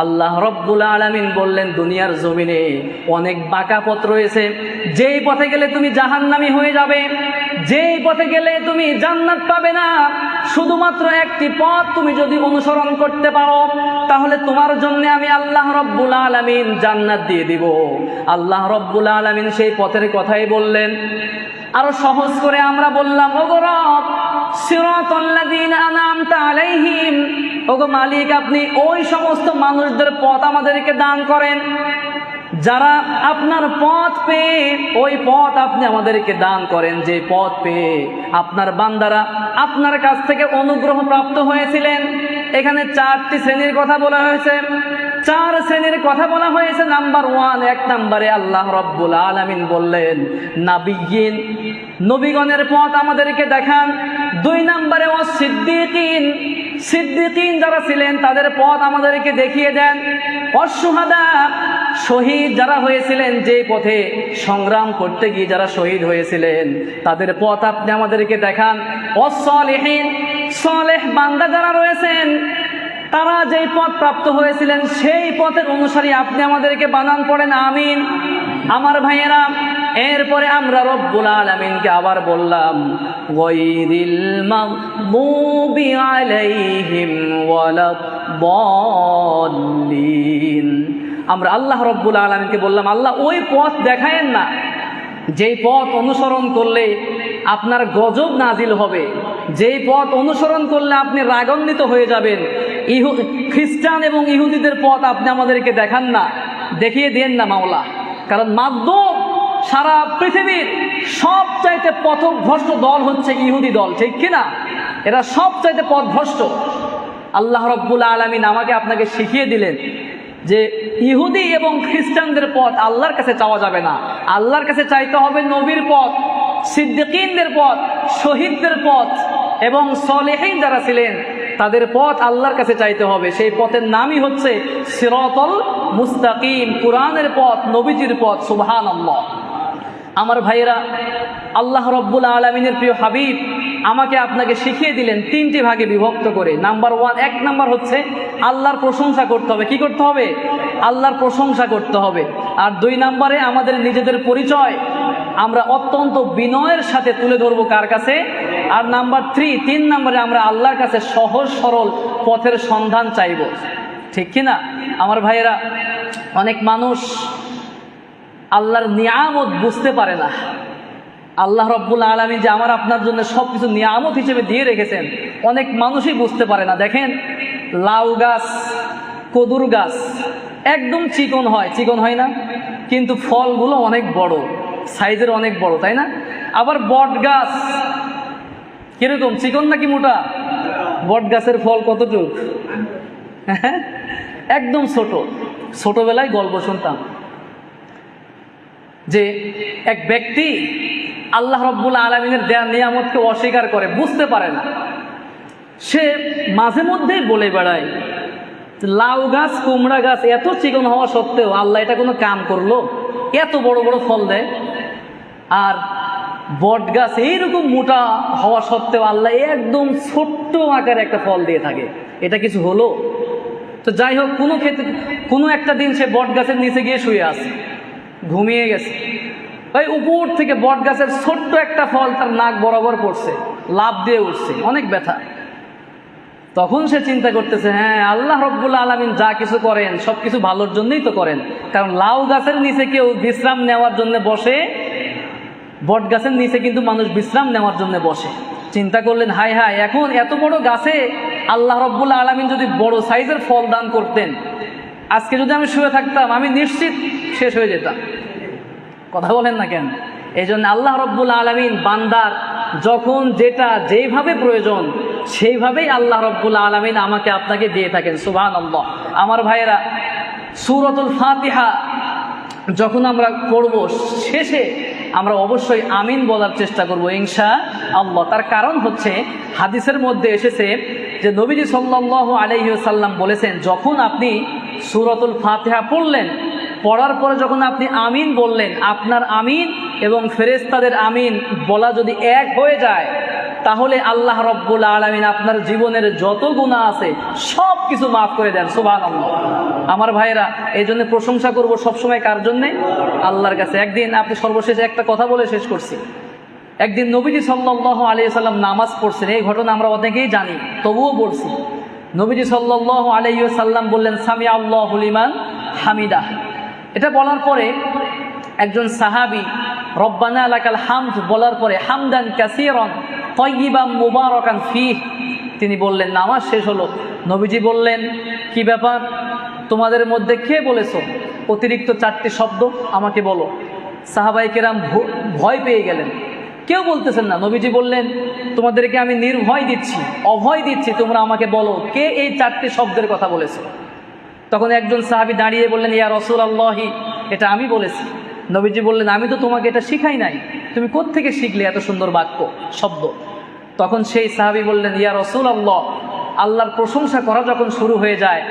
আল্লাহ রাব্বুল আলামিন বললেন দুনিয়ার জমিনে অনেক বাঁকা পথ রয়েছে, যেই পথে গেলে তুমি জাহান্নামী হয়ে যাবে, যেই পথে গেলে তুমি জান্নাত পাবে না। শুধুমাত্র একটি পথ তুমি যদি অনুসরণ করতে পারো তাহলে তোমার জন্য আমি আল্লাহ রাব্বুল আলামিন জান্নাত দিয়ে দিব। আল্লাহ রাব্বুল আলামিন সেই পথের কথাই বললেন। আরো সহজ করে আমরা বললাম, ওগো রব, সিরাতাল্লাযীনা আনআমতা আলাইহিম, ওগো মালিক, আপনি ওই সমস্ত মানুষদের পথ আমাদেরকে দান করেন যারা আপনার পথ পেয়ে, ওই পথ আপনি আমাদেরকে দান করেন যে পথ পেয়ে আপনার বান্দারা আপনার কাছ থেকে অনুগ্রহ প্রাপ্ত হয়েছিলেন। এখানে 4টি শ্রেণীর কথা বলা হয়েছে, 4 শ্রেণীর কথা বলা হয়েছে। নাম্বার 1, 1 নম্বরে আল্লাহ রাব্বুল আলামিন বললেন নাবিয়্যিন, নবীগণের পথ আমাদেরকে দেখান। 2 নম্বরে সিদ্দিকিন, সিদ্দিকিন যারা ছিলেন তাদের পথ আমাদেরকে দেখিয়ে দেন। অশুহাদা, শহীদ যারা হয়েছিলেন, যে পথে সংগ্রাম করতে গিয়ে যারা শহীদ হয়েছিলেন তাদের পথ আপনি আমাদেরকে দেখান। অসলিহিন, সলেহ বান্দা যারা রয়েছেন তারা যেই পথ প্রাপ্ত হয়েছিলেন সেই পথের অনুসারী আপনি আমাদেরকে বানান, পড়েন আমিন। আমার ভাইয়েরা, এরপরে আমরা রব্বুল আলামিনকে আবার বললাম, গায়রিল মাগদুবি আলাইহিম ওয়ালাদ-দাল্লিন। আমরা আল্লাহ রব্বুল আলামিনকে বললাম, আল্লাহ ওই পথ দেখায়েন না যেই পথ অনুসরণ করলে আপনার গজব নাজিল হবে, যেই পথ অনুসরণ করলে আপনি রাগান্বিত হয়ে যাবেন। খ্রিস্টান এবং ইহুদিদের পথ আপনি আমাদেরকে দেখান না, দেখিয়ে দেন না মাওলা। কারণ মাগদুব, সারা পৃথিবীর সবচাইতে পথভ্রষ্ট দল হচ্ছে ইহুদি দল, ঠিক কিনা? এরা সবচাইতে পথভ্রষ্ট। আল্লাহ রাব্বুল আলামিন আমাকে আপনাকে শিখিয়ে দিলেন যে ইহুদি এবং খ্রিস্টানদের পথ আল্লাহর কাছে চাওয়া যাবে না, আল্লাহর কাছে চাইতে হবে নবীর পথ, সিদ্দিকিনদের পথ, শহীদদের পথ এবং সলেহিন যারা ছিলেন তাদের পথ আল্লাহর কাছে চাইতে হবে। সেই পথের নামই হচ্ছে সিরাতাল মুস্তাকিম, কোরআনের পথ, নবীজির পথ। সুবহানাল্লাহ। আমার ভাইয়েরা, আল্লাহ রাব্বুল আলামিনের প্রিয় হাবিব আমাকে আপনাকে শিখিয়ে দিলেন 3টি ভাগে বিভক্ত করে। নাম্বার 1, 1 নাম্বার হচ্ছে আল্লাহর প্রশংসা করতে হবে। কি করতে হবে? আল্লাহর প্রশংসা করতে হবে। আর 2 নম্বরে আমাদের নিজেদের পরিচয় আমরা অত্যন্ত বিনয়ের সাথে তুলে ধরবো কার কাছে? আর নাম্বার 3 নম্বরে আমরা আল্লাহর কাছে সহজ সরল পথের সন্ধান চাইব, ঠিক কিনা? আমার ভাইয়েরা, অনেক মানুষ আল্লাহর নিয়ামত বুঝতে পারে না। আল্লাহ রাব্বুল আলামিন যে আমার আপনার জন্য সব কিছু নিয়ামত হিসেবে দিয়ে রেখেছেন, অনেক মানুষই বুঝতে পারে না। দেখেন, লাউ গাছ, কদুর গাছ একদম চিকন হয়, চিকন হয় না? কিন্তু ফলগুলো অনেক বড়, সাইজের অনেক বড়, তাই না? আবার বট গাছ কিরকম, চিকন নাকি মোটা? বট গাছের ফল কতটুক? একদম ছোট। ছোটবেলায় গল্প শুনতাম যে এক ব্যক্তি আল্লাহ রাব্বুল আলামিনের দেয়া নিয়ামতকে অস্বীকার করে, বুঝতে পারে না। সে মাঝে মধ্যেই বলে বেড়ায়, লাউ গাছ, কুমড়া গাছ এত চিকন হওয়া সত্ত্বেও আল্লাহ এটা কোনো কাম করলো, এত বড় বড় ফল দেয়। আর বট গাছ এইরকম মোটা হওয়া সত্ত্বেও আল্লাহ একদম ছোট্ট আকারে একটা ফল দিয়ে থাকে। এটা কিছু হলো? তো যাই হোক, কোনো একটা দিন সে বট গাছের নিচে গিয়ে শুয়ে আছে, ঘুমিয়ে গেছে। ওই উপর থেকে বট গাছের ছোট্ট একটা ফল তার নাক বরাবর পড়ছে, লাফ দিয়ে উঠছে, অনেক ব্যথা। তখন সে চিন্তা করতেছে, হ্যাঁ, আল্লাহ রব্বুল আলামিন যা কিছু করেন সব কিছু ভালোর জন্যই তো করেন। কারণ লাউ গাছের নিচে কেউ বিশ্রাম নেওয়ার জন্য বসে, বট গাছের নিচে কিন্তু মানুষ বিশ্রাম নেওয়ার জন্য বসে। চিন্তা করলেন, হায় হায়, এখন এত বড় গাছে আল্লাহ রব্বুল আলামিন যদি বড় সাইজের ফল দান করতেন, আজকে যদি আমি শুয়ে থাকতাম আমি নিশ্চিত শেষ হয়ে যেতাম। কথা বলেন না কেন? এই জন্য আল্লাহ রব্বুল আলামিন বান্দার যখন যেটা যেভাবে প্রয়োজন সেইভাবেই আল্লাহ রব্বুল আলামিন আমাকে আপনাকে দিয়ে থাকেন। সুবহানাল্লাহ। আমার ভাইয়েরা, সূরাতুল ফাতিহা যখন আমরা পড়ব, শেষে আমরা অবশ্যই আমিন বলার চেষ্টা করব ইনশাআল্লাহ। তার কারণ হচ্ছে, হাদিসের মধ্যে এসেছে যে নবীজি সাল্লাল্লাহু আলাইহি ওয়াসাল্লাম বলেছেন, যখন আপনি সূরাতুল ফাতিহা পড়লেন, পড়ার পরে যখন আপনি আমিন বললেন, আপনার আমিন এবং ফেরেশতাদের আমিন বলা যদি এক হয়ে যায়, তাহলে আল্লাহ রব্বুল আলামিন আপনার জীবনের যত গুনাহ আছে সব কিছু মাফ করে দেন। সুবহানাল্লাহ। আমার ভাইয়েরা, এই জন্য প্রশংসা করব সবসময় কার জন্যে? আল্লাহর কাছে। একদিন আপনি সর্বশেষে একটা কথা বলে শেষ করছি। একদিন নবীজি সাল্লাল্লাহু আলাইহি ওয়াসাল্লাম নামাজ পড়ছেন, এই ঘটনা আমরা অনেকেই জানি, তবুও বলছি। নবীজি সাল্লাল্লাহু আলাইহি ওয়াসাল্লাম বললেন, সামি আল্লাহু লিমান হামিদা। এটা বলার পরে একজন সাহাবী রব্বানা লাকাল হামদ বলার পরে হামদান কাসীরান তাইয়িবান মুবারাকান ফীহ, তিনি বললেন, নামাজ শেষ হলো। নবীজি বললেন, কি ব্যাপার, তোমাদের মধ্যে কে বলেছো অতিরিক্ত 4টি শব্দ? আমাকে বলো। সাহাবায়ে কেরাম ভয় পেয়ে গেলেন, কেউ বলতেছেন না। নবীজি বললেন, তোমাদেরকে আমি নির্ভয় দিচ্ছি, অভয় দিচ্ছি, তোমরা আমাকে বলো কে এই 4টি শব্দের কথা বলেছো। তখন একজন সাহাবী দাঁড়িয়ে বললেন, ইয়া রাসূলুল্লাহি, এটা আমি বলেছি। নবীজি বললেন, আমি তো তোমাকে এটা শিখাই নাই, তুমি কোত্থেকে শিখলে এত সুন্দর বাক্য শব্দ? তখন সেই সাহাবী বললেন, ইয়া রাসূলুল্লাহ, আল্লাহর প্রশংসা করা যখন শুরু হয়ে যায়,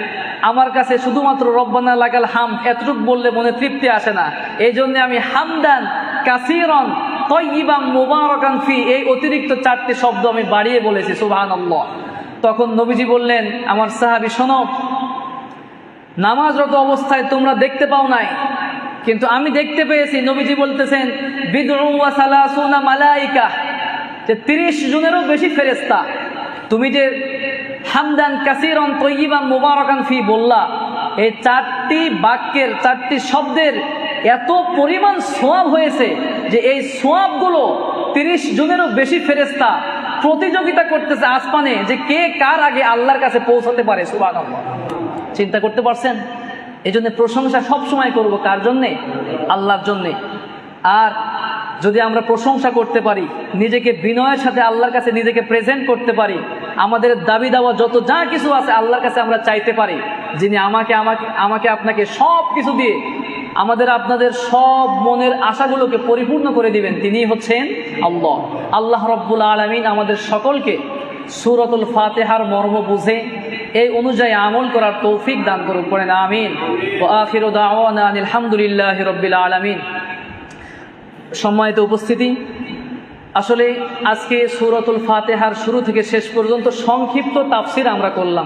আমার কাছে শুধুমাত্র রব্বানা লাকাল হামদ এতটুকু বললে মনে তৃপ্তি আসে না, এই জন্য আমি হামদান কাসীরান তাইয়িবান মুবারাকান ফি, এই অতিরিক্ত 4টি শব্দ আমি বাড়িয়ে বলেছি। সুবহানাল্লাহ। তখন নবীজি বললেন, আমার সাহাবী শোনো, নামাজরত অবস্থায় তোমরা দেখতে পাও নাই, কিন্তু আমি দেখতে পেয়েছি। নবীজি বলতেছেন, বিদউ ওয়া সালাসুনা মালাইকা, যে 30 জনেরও বেশি ফেরেশতা। তুমি যে হামদান কাসীরান তাইয়িবান মুবারাকান ফি বললা, এই 4টি বাক্যের 4টি শব্দের এত পরিমাণ সওয়াব হয়েছে যে এই সওয়াবগুলো 30 জনেরও বেশি ফেরেশতা প্রতিযোগিতা করতেছে আসমানে, যে কে কার আগে আল্লাহর কাছে পৌঁছাতে পারে। সুবহানাল্লাহ। চিন্তা করতে পারছেন? এই জন্য প্রশংসা সবসময় করব কার জন্যে? আল্লাহর জন্যে। আর যদি আমরা প্রশংসা করতে পারি, নিজেকে বিনয়ের সাথে আল্লাহর কাছে নিজেকে প্রেজেন্ট করতে পারি, আমাদের দাবি দাওয়া যত যা কিছু আছে আল্লাহর কাছে আমরা চাইতে পারি, যিনি আমাকে আপনাকে সব কিছু দিয়ে আমাদের আপনাদের সব মনের আশাগুলোকে পরিপূর্ণ করে দিবেন, তিনি হচ্ছেন আল্লাহ। আল্লাহ রব্বুল আলামিন আমাদের সকলকে সূরাতুল ফাতিহার মর্ম বুঝে এই অনুযায়ী আমল করার তৌফিক দান করুন। পড়েন আমিন। ওয়া আখিরু দাওয়ানা আনিল হামদুলিল্লাহি রাব্বিল আলামিন। সম্মানিত উপস্থিতি, আসলে আজকে সূরাতুল ফাতিহার শুরু থেকে শেষ পর্যন্ত সংক্ষিপ্ত তাফসীর আমরা করলাম।